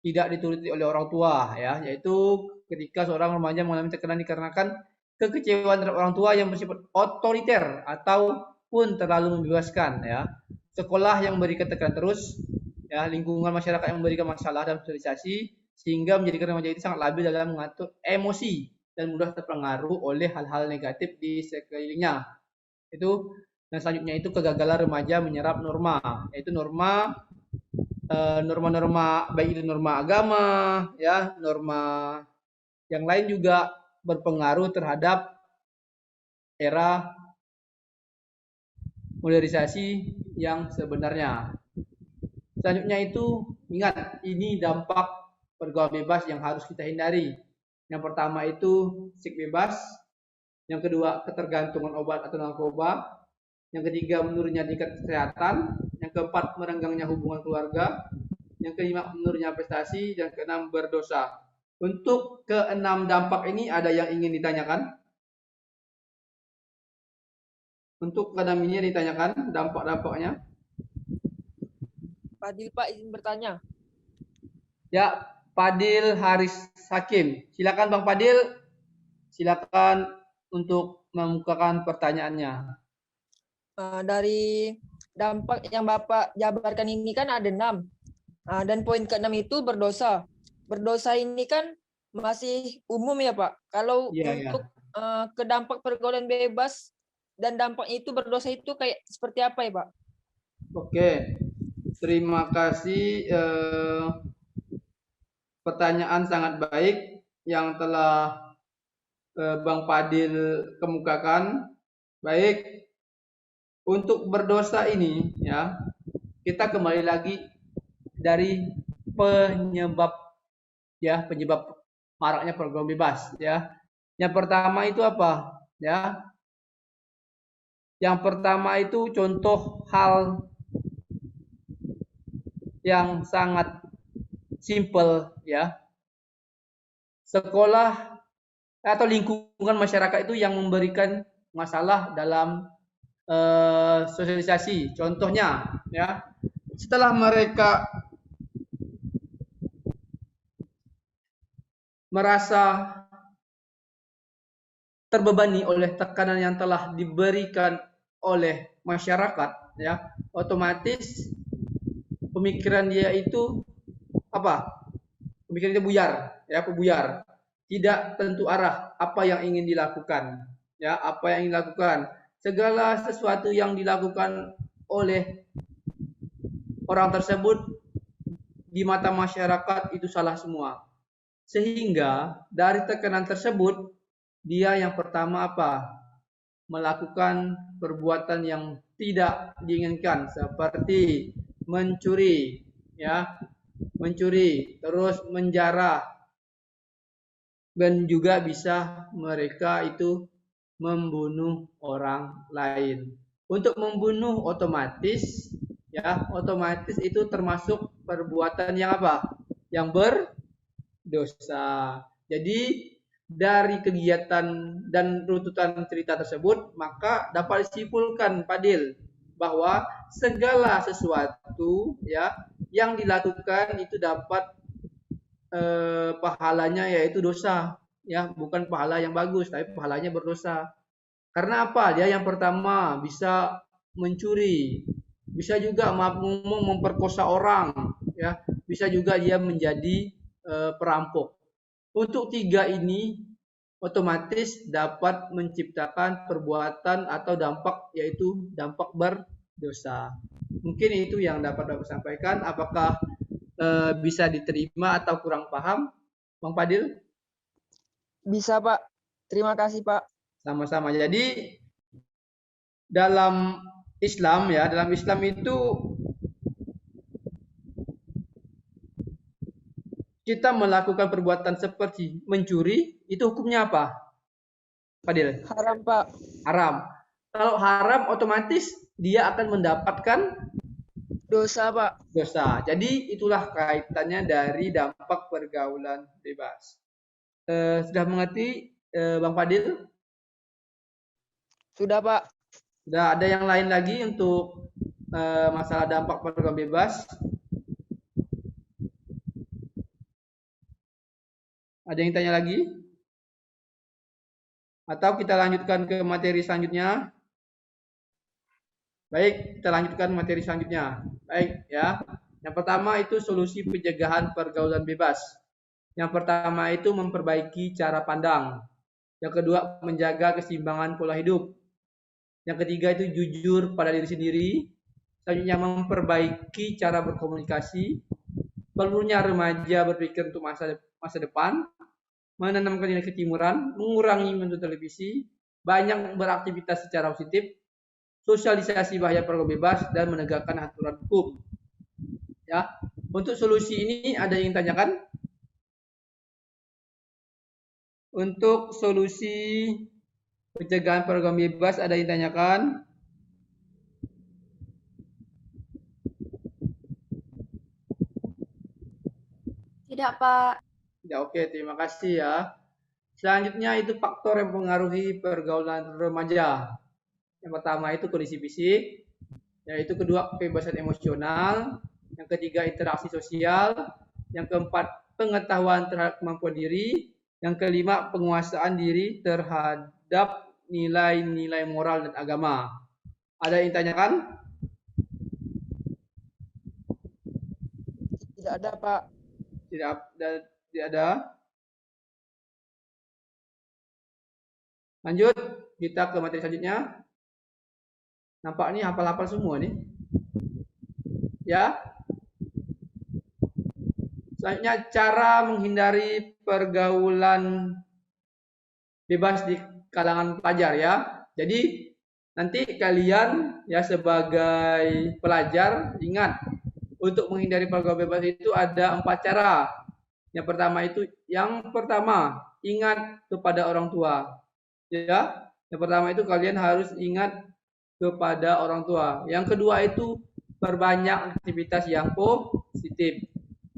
tidak dituruti oleh orang tua ya, yaitu ketika seorang remaja mengalami tekanan dikarenakan kekecewaan terhadap orang tua yang bersifat otoriter ataupun terlalu membebaskan ya. Sekolah yang memberikan tekanan terus ya, lingkungan masyarakat yang memberikan masalah dan sosialisasi sehingga menjadikan remaja itu sangat labil dalam mengatur emosi dan mudah terpengaruh oleh hal-hal negatif di sekelilingnya. Itu dan selanjutnya itu kegagalan remaja menyerap norma, yaitu norma-norma baik itu norma agama ya, norma yang lain juga berpengaruh terhadap era modernisasi yang sebenarnya. Selanjutnya itu ingat, ini dampak pergaulan bebas yang harus kita hindari. Yang pertama itu seks bebas, yang kedua ketergantungan obat atau narkoba, yang ketiga menurunnya tingkat kesehatan, yang keempat merenggangnya hubungan keluarga, yang kelima menurunnya prestasi, dan keenam berdosa. Untuk keenam dampak ini ada yang ingin ditanyakan? Untuk keenam ini ditanyakan dampak-dampaknya. Fadil Pak izin bertanya. Ya, Fadil Haris Hakim. Silakan Bang Fadil. Silakan untuk membukakan pertanyaannya. Dari dampak yang Bapak jabarkan ini kan ada 6. Dan poin ke-6 itu berdosa. Berdosa ini kan masih umum ya Pak. Kalau untuk ke dampak pergaulan bebas dan dampak itu berdosa itu kayak seperti apa ya Pak? Oke, terima kasih. Pertanyaan sangat baik yang telah Bang Fadil kemukakan. Baik, untuk berdosa ini ya, kita kembali lagi dari penyebab maraknya pergaulan bebas ya. Yang pertama itu apa ya? Yang pertama itu contoh hal yang sangat simple ya. Sekolah atau lingkungan masyarakat itu yang memberikan masalah dalam sosialisasi. Contohnya ya, setelah mereka merasa terbebani oleh tekanan yang telah diberikan oleh masyarakat ya, otomatis pemikiran dia itu apa? Pemikiran dia buyar ya, pebuyar. Tidak tentu arah apa yang ingin dilakukan ya, apa yang ingin dilakukan. Segala sesuatu yang dilakukan oleh orang tersebut di mata masyarakat itu salah semua. Sehingga dari tekanan tersebut dia yang pertama apa? melakukan perbuatan yang tidak diinginkan seperti mencuri, ya, mencuri, terus menjarah, dan juga bisa mereka itu membunuh orang lain. Untuk membunuh otomatis, ya, otomatis itu termasuk perbuatan yang apa? Yang berdosa. Jadi dari kegiatan dan runtutan cerita tersebut, maka dapat disimpulkan, Padil, bahwa segala sesuatu, ya, yang dilakukan itu dapat pahalanya yaitu dosa, ya, bukan pahala yang bagus, tapi pahalanya berdosa. Karena apa? Dia yang pertama bisa mencuri, bisa juga ngomong memperkosa orang, ya, bisa juga dia menjadi perampok. Untuk tiga ini otomatis dapat menciptakan perbuatan atau dampak, yaitu dampak berdosa. Mungkin itu yang dapat aku sampaikan. Apakah bisa diterima atau kurang paham, Bang Fadil? Bisa, Pak. Terima kasih, Pak. Sama-sama. Jadi dalam Islam, ya, dalam Islam itu kita melakukan perbuatan seperti mencuri, itu hukumnya apa, Fadil? Haram, Pak. Haram. Kalau haram, otomatis dia akan mendapatkan Dosa, Pak. dosa. Jadi itulah kaitannya dari dampak pergaulan bebas. Sudah mengerti, Bang Fadil? Sudah, Pak. Sudah ada yang lain lagi untuk masalah dampak pergaulan bebas? Ada yang tanya lagi? Atau kita lanjutkan ke materi selanjutnya? Baik, kita lanjutkan materi selanjutnya. Baik, ya. Yang pertama itu solusi pencegahan pergaulan bebas. Yang pertama itu memperbaiki cara pandang. Yang kedua, menjaga keseimbangan pola hidup. Yang ketiga itu jujur pada diri sendiri. Selanjutnya, memperbaiki cara berkomunikasi. Perlunya remaja berpikir untuk masa depan. Menanamkan nilai ketimuran, mengurangi menonton televisi, banyak beraktivitas secara positif, sosialisasi bahaya pergaulan bebas, dan menegakkan aturan hukum. Ya, untuk solusi ini ada yang tanyakan? Untuk solusi pencegahan pergaulan bebas ada yang tanyakan? Tidak, Pak. Ya, oke, terima kasih ya. Selanjutnya itu faktor yang mempengaruhi pergaulan remaja. Yang pertama itu kondisi fisik, yaitu kedua kebebasan emosional, yang ketiga interaksi sosial, yang keempat pengetahuan terhadap kemampuan diri, yang kelima penguasaan diri terhadap nilai-nilai moral dan agama. Ada yang tanyakan? Tidak ada, Pak. Tidak ada. Lanjut, kita ke materi selanjutnya. Nampak nih hafal-hafal semua nih. Ya. Selanjutnya cara menghindari pergaulan bebas di kalangan pelajar, ya. Jadi nanti kalian ya sebagai pelajar ingat, untuk menghindari pergaulan bebas itu ada 4 cara. Yang pertama ingat kepada orang tua. Ya, yang pertama itu kalian harus ingat kepada orang tua. Yang kedua itu perbanyak aktivitas yang positif.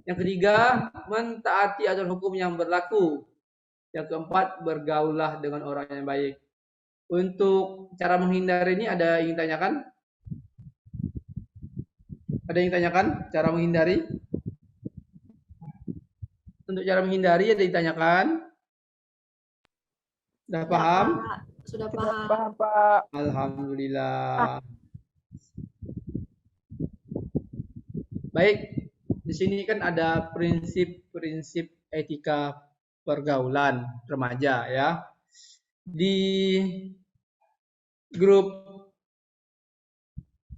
Yang ketiga, mentaati aturan hukum yang berlaku. Yang keempat, bergaullah dengan orang yang baik. Untuk cara menghindari ini ada yang tanyakan? Ada yang tanyakan cara menghindari? Untuk cara menghindari ada yang ditanyakan? Sudah paham? Pak. Sudah Sudah paham. paham, Pak. Alhamdulillah. Baik, di sini kan ada prinsip-prinsip etika pergaulan remaja, ya. Di grup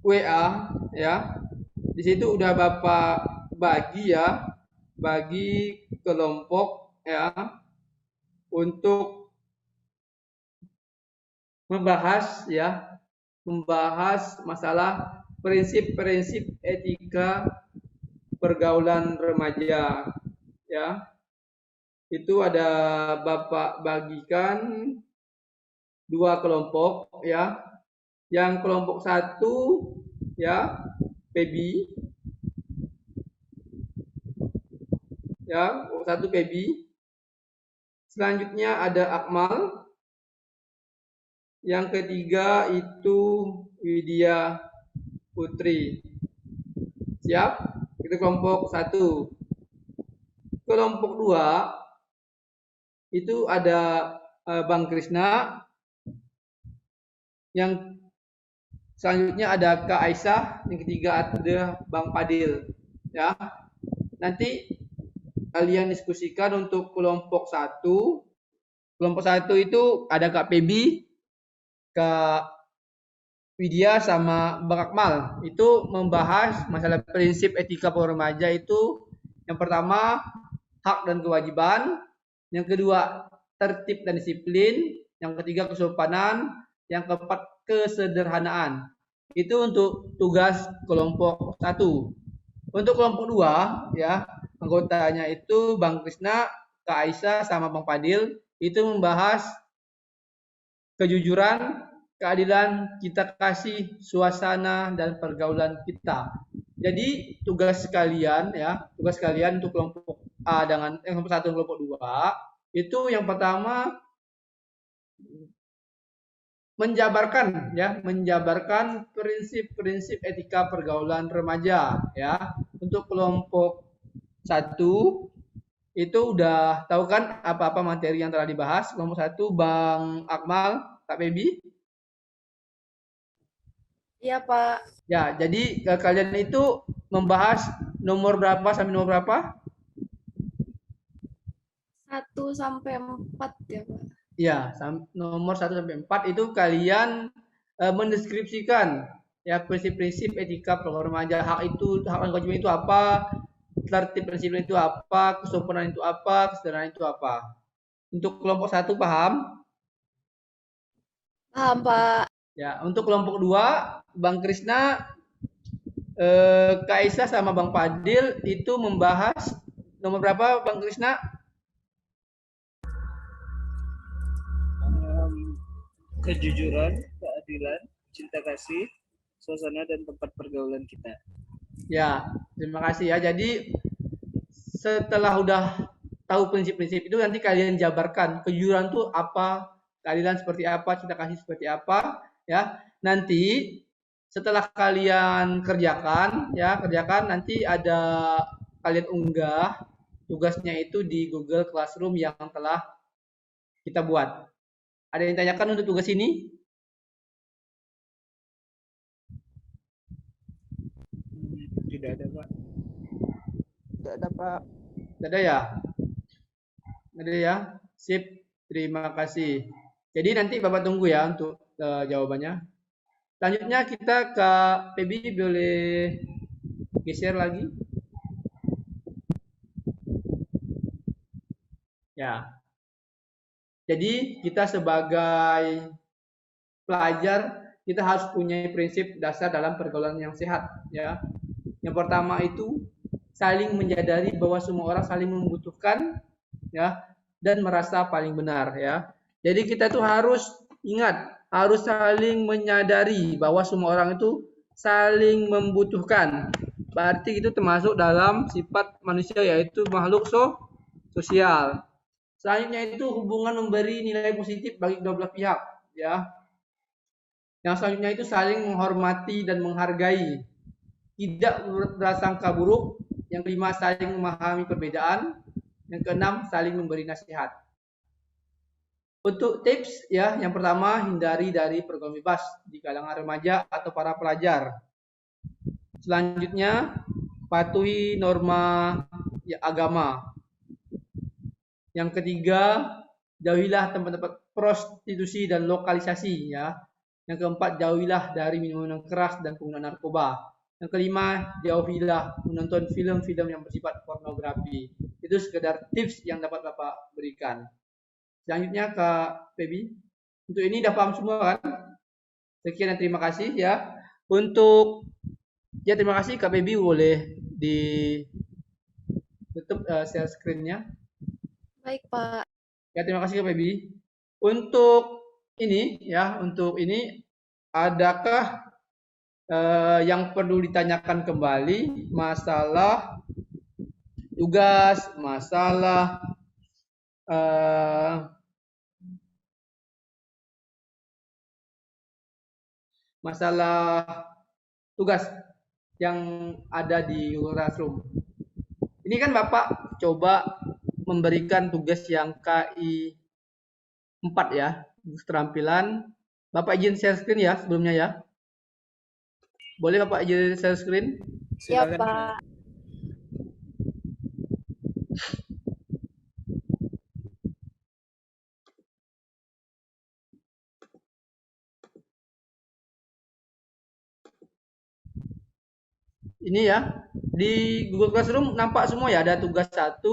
WA, ya, di situ udah Bapak bagi, ya, bagi kelompok, ya, untuk membahas masalah prinsip-prinsip etika pergaulan remaja ya. Itu ada Bapak bagikan 2 kelompok ya. Yang kelompok 1 ya, PB ya, kelompok 1 PB. Selanjutnya ada Akmal. Yang ketiga itu Widya Putri. Siap? Itu kelompok 1. Kelompok 2 itu ada Bang Krisna. Yang selanjutnya ada Kak Aisyah. Yang ketiga ada Bang Fadil. Ya. Nanti kalian diskusikan untuk kelompok 1. Kelompok 1 itu ada Kak Pebi, Kak Widya sama Bang Akmal. Itu membahas masalah prinsip etika remaja itu yang pertama hak dan kewajiban, yang kedua tertib dan disiplin, yang ketiga kesopanan, yang keempat kesederhanaan. Itu untuk tugas kelompok 1. Untuk kelompok 2 ya, anggotanya itu Bang Krisna, Kak Aisyah sama Bang Fadil itu membahas kejujuran, keadilan, kita kasih, suasana dan pergaulan kita. Jadi tugas kalian untuk kelompok A dengan kelompok 1 dan kelompok 2 itu yang pertama menjabarkan prinsip-prinsip etika pergaulan remaja ya. Untuk kelompok 1 itu udah tahu kan apa-apa materi yang telah dibahas. Kelompok 1 Bang Akmal, Kak Bebi. Iya, Pak. Ya, jadi kalian itu membahas nomor berapa sampai nomor berapa? 1 sampai 4 ya, Pak. Ya, nomor 1 sampai 4 itu kalian mendeskripsikan ya prinsip-prinsip etika pergaulan remaja. Hak dan kewajiban itu apa? Tertib dan disiplin itu apa? Kesopanan itu apa? Kesederhanaan itu apa? Untuk kelompok 1 paham? Paham, Pak. Ya, untuk kelompok 2 Bang Krisna, Kak Aisyah sama Bang Fadil itu membahas nomor berapa Bang Krisna? Kejujuran, keadilan, cinta kasih, suasana dan tempat pergaulan kita. Ya, terima kasih ya. Jadi setelah udah tahu prinsip-prinsip itu nanti kalian jabarkan kejujuran itu apa, keadilan seperti apa, cinta kasih seperti apa ya. Nanti setelah kalian kerjakan nanti ada kalian unggah tugasnya itu di Google Classroom yang telah kita buat. Ada yang tanyakan untuk tugas ini? Tidak ada, Pak. Tidak ada, Pak. Tidak ada ya? Ada ya? Sip. Terima kasih. Jadi nanti Bapak tunggu ya untuk jawabannya. Selanjutnya kita ke Pebi, boleh geser lagi? Ya. Jadi kita sebagai pelajar kita harus punya prinsip dasar dalam pergaulan yang sehat ya. Yang pertama itu saling menyadari bahwa semua orang saling membutuhkan ya dan merasa paling benar ya. Jadi kita tuh harus ingat, harus saling menyadari bahwa semua orang itu saling membutuhkan. Berarti itu termasuk dalam sifat manusia yaitu makhluk sosial. Selanjutnya itu hubungan memberi nilai positif bagi kedua belah pihak ya. Yang selanjutnya itu saling menghormati dan menghargai. Tidak berprasangka buruk. Yang kelima saling memahami perbedaan. Yang keenam saling memberi nasihat. Untuk tips ya, yang pertama hindari dari pergaulan bebas di kalangan remaja atau para pelajar. Selanjutnya patuhi norma agama. Yang ketiga, jauhilah tempat-tempat prostitusi dan lokalisasi ya. Yang keempat, jauhilah dari minuman keras dan penggunaan narkoba. Yang kelima, jauhilah menonton film-film yang bersifat pornografi. Itu sekedar tips yang dapat Bapak berikan. Selanjutnya Kak Pebi. Untuk ini udah paham semua kan? Sekian dan terima kasih ya. Untuk ya terima kasih Kak Baby, boleh di tutup share screen-nya. Baik, Pak. Ya terima kasih Kak Baby. Untuk ini ya, untuk ini adakah yang perlu ditanyakan kembali masalah tugas, masalah masalah tugas yang ada di Google Classroom. Ini kan Bapak coba memberikan tugas yang KI 4 ya, keterampilan. Bapak izin share screen ya sebelumnya ya. Boleh Bapak izin share screen? Ya, Silakan. Pak. Ini ya, di Google Classroom nampak semua ya, ada tugas 1,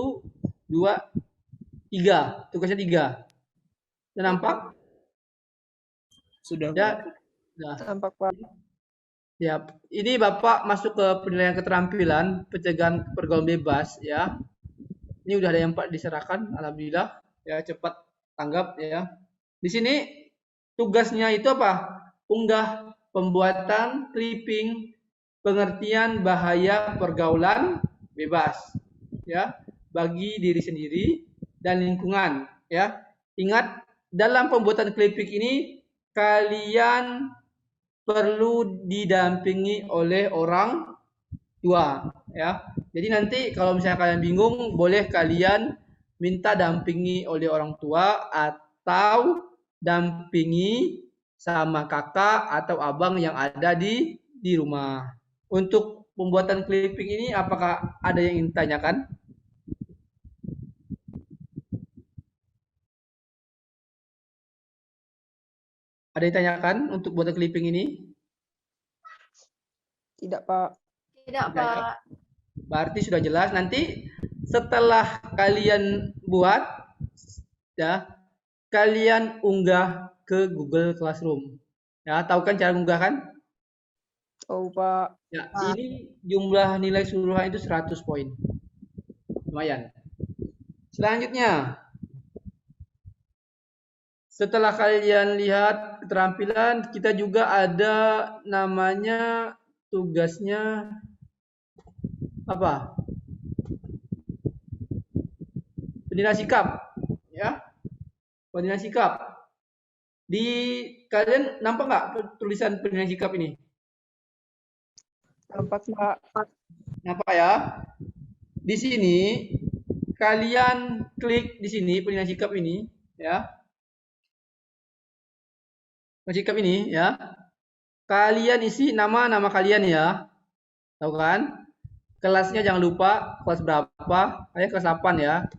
2, 3. Tugasnya 3. Sudah nampak? Sudah, Ya. Pak. Nah, Tampak Pak. ya, ini Bapak masuk ke penilaian keterampilan pencegahan pergaulan bebas ya. Ini udah ada yang Pak diserahkan, alhamdulillah. Ya, cepat tanggap ya. Di sini tugasnya itu apa? Unggah pembuatan clipping pengertian bahaya pergaulan bebas ya bagi diri sendiri dan lingkungan ya. Ingat, dalam pembuatan clipping ini kalian perlu didampingi oleh orang tua ya. Jadi nanti kalau misalnya kalian bingung, boleh kalian minta dampingi oleh orang tua atau dampingi sama kakak atau abang yang ada di rumah. Untuk pembuatan clipping ini apakah ada yang ingin ditanyakan? Ada yang ditanyakan untuk buatan clipping ini? Tidak Pak. Tidak, Pak. Berarti sudah jelas. Nanti setelah kalian buat ya, kalian unggah ke Google Classroom. Ya, tahu kan cara unggah kan? Oh Pak. Ya, ini jumlah nilai keseluruhan itu 100 poin. Lumayan. Selanjutnya, setelah kalian lihat keterampilan, kita juga ada namanya tugasnya apa? Penilaian sikap, ya. Penilaian sikap. Di kalian nampak nggak tulisan penilaian sikap ini? Tampak Pak. Nampak ya? Di sini kalian klik di sini penilaian sikap ini, ya. Penilaian sikap ini, ya. Kalian isi nama kalian ya. Tahu kan? Kelasnya jangan lupa kelas berapa? Kelas 8 ya.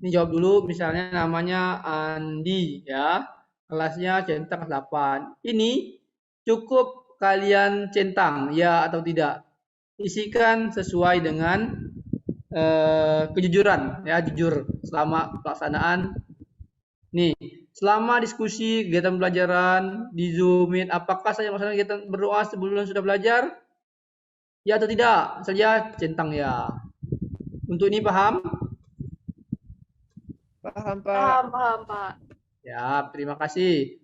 Ini jawab dulu, misalnya namanya Andi ya. Kelasnya centang kelas 8. Ini cukup kalian centang ya atau tidak. Isikan sesuai dengan kejujuran ya, jujur selama pelaksanaan. Nih, selama diskusi kegiatan pembelajaran di Zoom Meet, apakah saya melaksanakan kegiatan berdoa sebelum sudah belajar? Ya atau tidak? Saja centang ya. Untuk ini paham? Paham Pak. Paham, Pak. Ya, terima kasih.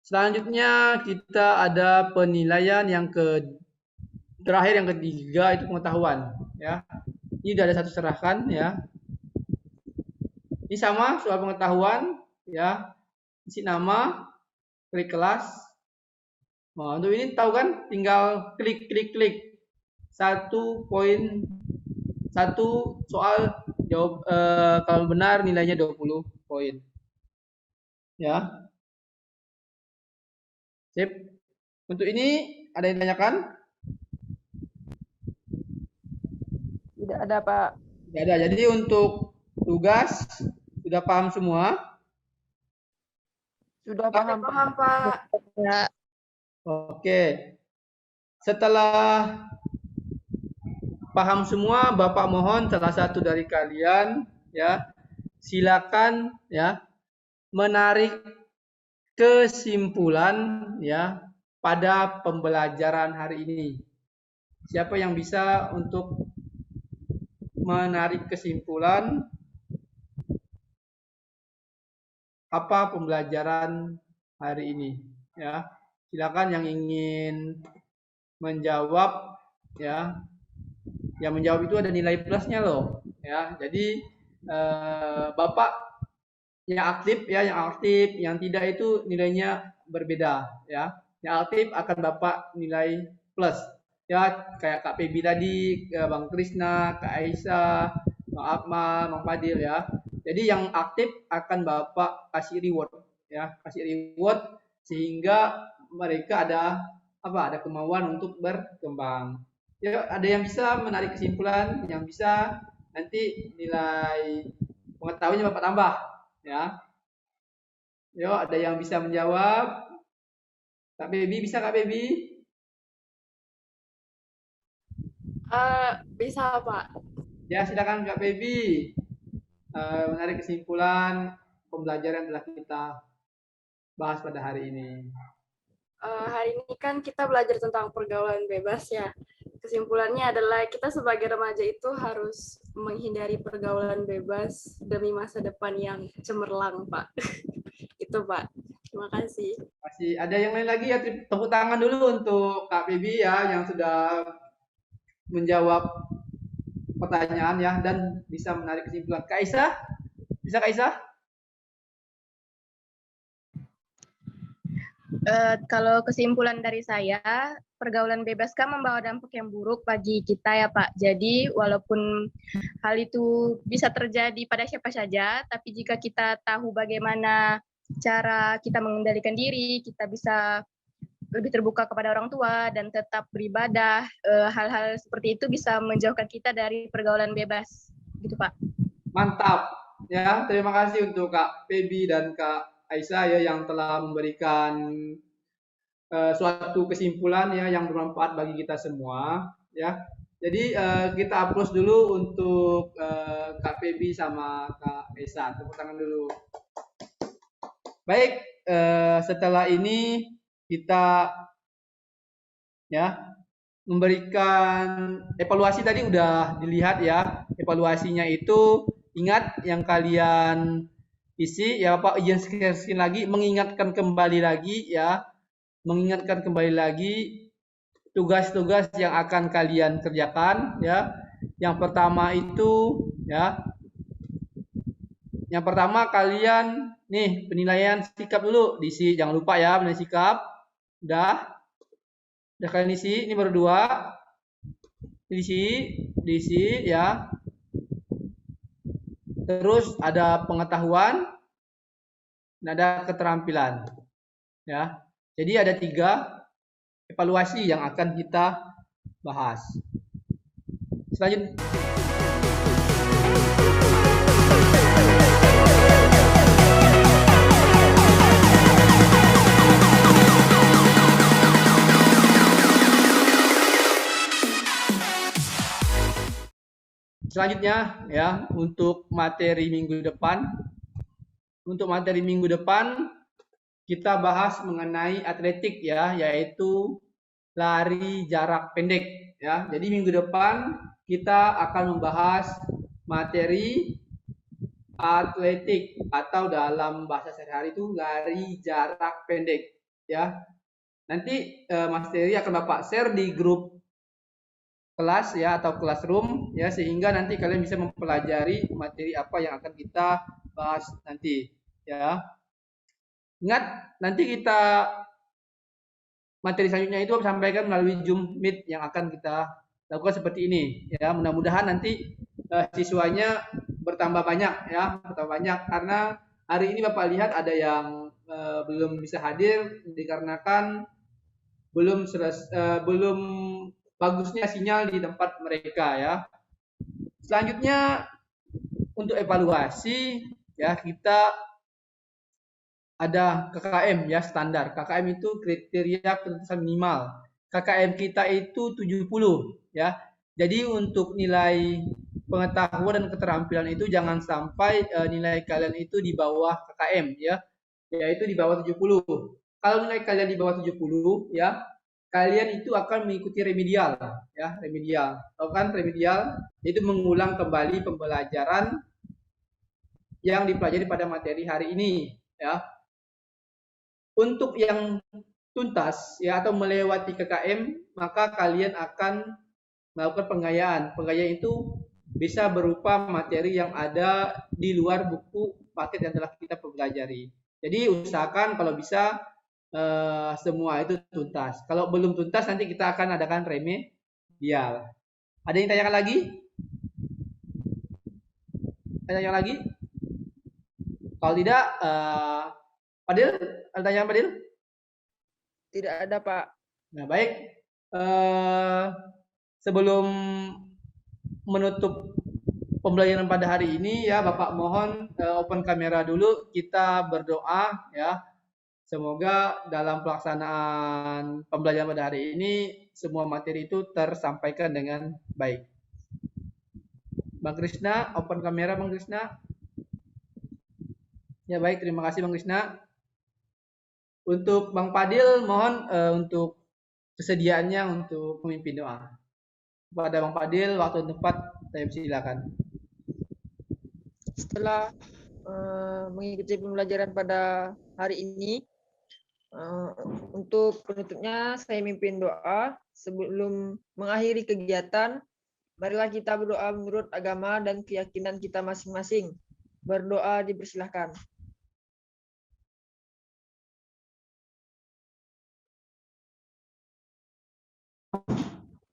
Selanjutnya kita ada penilaian yang terakhir, yang ketiga itu pengetahuan ya. Ini sudah ada satu serahkan ya. Ini sama soal pengetahuan ya. Isi nama, klik kelas. Nah, untuk ini tahu kan, tinggal klik. 1 soal jawab, kalau benar nilainya 20 poin. Ya. Sip. Untuk ini ada yang ditanyakan? Tidak ada Pak. Tidak ada. Jadi untuk tugas sudah paham semua? Sudah paham. Paham, Pak. Ya. Oke. Setelah paham semua, Bapak mohon salah satu dari kalian ya, silakan ya menarik kesimpulan ya pada pembelajaran hari ini. Siapa yang bisa untuk menarik kesimpulan apa pembelajaran hari ini? Ya, silakan yang ingin menjawab ya. Yang menjawab itu ada nilai plusnya loh. Ya, jadi Bapak yang aktif ya, yang tidak itu nilainya berbeda ya. Yang aktif akan Bapak nilai plus. Ya, kayak Kak Pebi tadi, Bang Krisna, Kak Aisyah, Bang Akmal, Bang Fadil ya. Jadi yang aktif akan Bapak kasih reward ya, kasih reward sehingga mereka ada kemauan untuk berkembang. Ya, ada yang bisa menarik kesimpulan, yang bisa nanti nilai pengetahuannya Bapak tambah ya. Yo, ada yang bisa menjawab? Kak Baby, bisa Kak Baby? Bisa, Pak. Ya, silakan Kak Baby. Menarik kesimpulan pembelajaran yang telah kita bahas pada hari ini. Hari ini kan kita belajar tentang pergaulan bebas ya. Kesimpulannya adalah kita sebagai remaja itu harus menghindari pergaulan bebas demi masa depan yang cemerlang, Pak. Itu, Pak. Terima kasih. Masih ada yang lain lagi ya? Tepuk tangan dulu untuk Kak Baby ya yang sudah menjawab pertanyaan ya dan bisa menarik kesimpulan. Kak Aisyah? Bisa Kak Aisyah? Kalau kesimpulan dari saya, pergaulan bebas kan membawa dampak yang buruk bagi kita ya Pak. Jadi walaupun hal itu bisa terjadi pada siapa saja, tapi jika kita tahu bagaimana cara kita mengendalikan diri, kita bisa lebih terbuka kepada orang tua dan tetap beribadah, hal-hal seperti itu bisa menjauhkan kita dari pergaulan bebas. Gitu Pak. Mantap. Ya, terima kasih untuk Kak Pebi dan Kak Aisyah ya yang telah memberikan suatu kesimpulan ya yang bermanfaat bagi kita semua ya. Jadi kita applause dulu untuk Kak Pebi sama Kak Aisyah. Tepuk tangan dulu. Baik, setelah ini kita ya memberikan evaluasi tadi udah dilihat ya. Evaluasinya itu ingat yang kalian isi ya Pak, izin sekali lagi mengingatkan kembali lagi ya. Mengingatkan kembali lagi tugas-tugas yang akan kalian kerjakan ya. Yang pertama itu ya. Yang pertama kalian nih penilaian sikap dulu diisi, jangan lupa ya penilaian sikap. Udah kalian isi, ini baru 2. Diisi ya. Terus ada pengetahuan dan ada keterampilan. Ya. Jadi ada 3 evaluasi yang akan kita bahas. Selanjutnya ya untuk materi minggu depan. Untuk materi minggu depan kita bahas mengenai atletik ya, yaitu lari jarak pendek ya. Jadi minggu depan kita akan membahas materi atletik atau dalam bahasa sehari-hari itu lari jarak pendek ya. Nanti Mas Terry akan Bapak share di grup kelas ya atau classroom ya sehingga nanti kalian bisa mempelajari materi apa yang akan kita bahas nanti ya. Ingat nanti kita materi selanjutnya itu sampaikan melalui Zoom Meet yang akan kita lakukan seperti ini ya. Mudah-mudahan nanti siswanya bertambah banyak ya, karena hari ini Bapak lihat ada yang belum bisa hadir dikarenakan belum bagusnya sinyal di tempat mereka ya. Selanjutnya untuk evaluasi ya kita ada KKM ya standar. KKM itu kriteria ketuntasan minimal. KKM kita itu 70 ya. Jadi untuk nilai pengetahuan dan keterampilan itu jangan sampai nilai kalian itu di bawah KKM ya, yaitu di bawah 70. Kalau nilai kalian di bawah 70 ya, kalian itu akan mengikuti remedial ya, remedial. Tahu kan remedial? Itu mengulang kembali pembelajaran yang dipelajari pada materi hari ini ya. Untuk yang tuntas ya atau melewati KKM, maka kalian akan melakukan penggayaan. Penggayaan itu bisa berupa materi yang ada di luar buku paket yang telah kita pelajari. Jadi usahakan kalau bisa semua itu tuntas. Kalau belum tuntas nanti kita akan adakan remedial. Ada yang tanyakan lagi? Ada yang lagi? Kalau tidak, Fadil, ada tanyaan Fadil? Tidak ada, Pak. Nah, baik. Sebelum menutup pembelajaran pada hari ini ya, Bapak mohon open kamera dulu, kita berdoa ya. Semoga dalam pelaksanaan pembelajaran pada hari ini semua materi itu tersampaikan dengan baik. Bang Krishna, open kamera Bang Krishna. Ya baik, terima kasih Bang Krishna. Untuk Bang Fadil, mohon untuk kesediaannya untuk memimpin doa. Kepada Bang Fadil, waktu dan tempat saya silakan. Setelah mengikuti pembelajaran pada hari ini, untuk penutupnya saya mimpin doa. Sebelum mengakhiri kegiatan, marilah kita berdoa menurut agama dan keyakinan kita masing-masing. Berdoa dipersilahkan.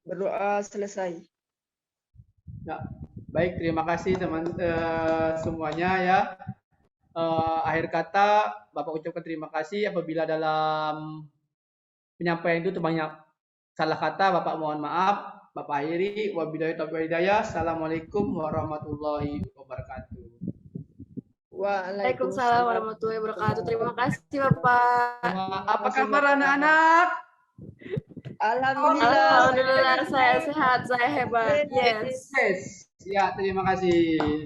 Berdoa selesai. Ya, baik, terima kasih teman semuanya ya. Akhir kata Bapak ucapkan terima kasih. Apabila dalam penyampaian itu terbanyak salah kata, Bapak mohon maaf. Bapak akhiri, wabillahi taufiq wal hidayah. Assalamualaikum warahmatullahi wabarakatuh. Waalaikumsalam warahmatullahi wabarakatuh. Terima kasih Bapak. Apa kabar anak-anak? Alhamdulillah saya sehat, saya hebat. Yes. Ya, terima kasih.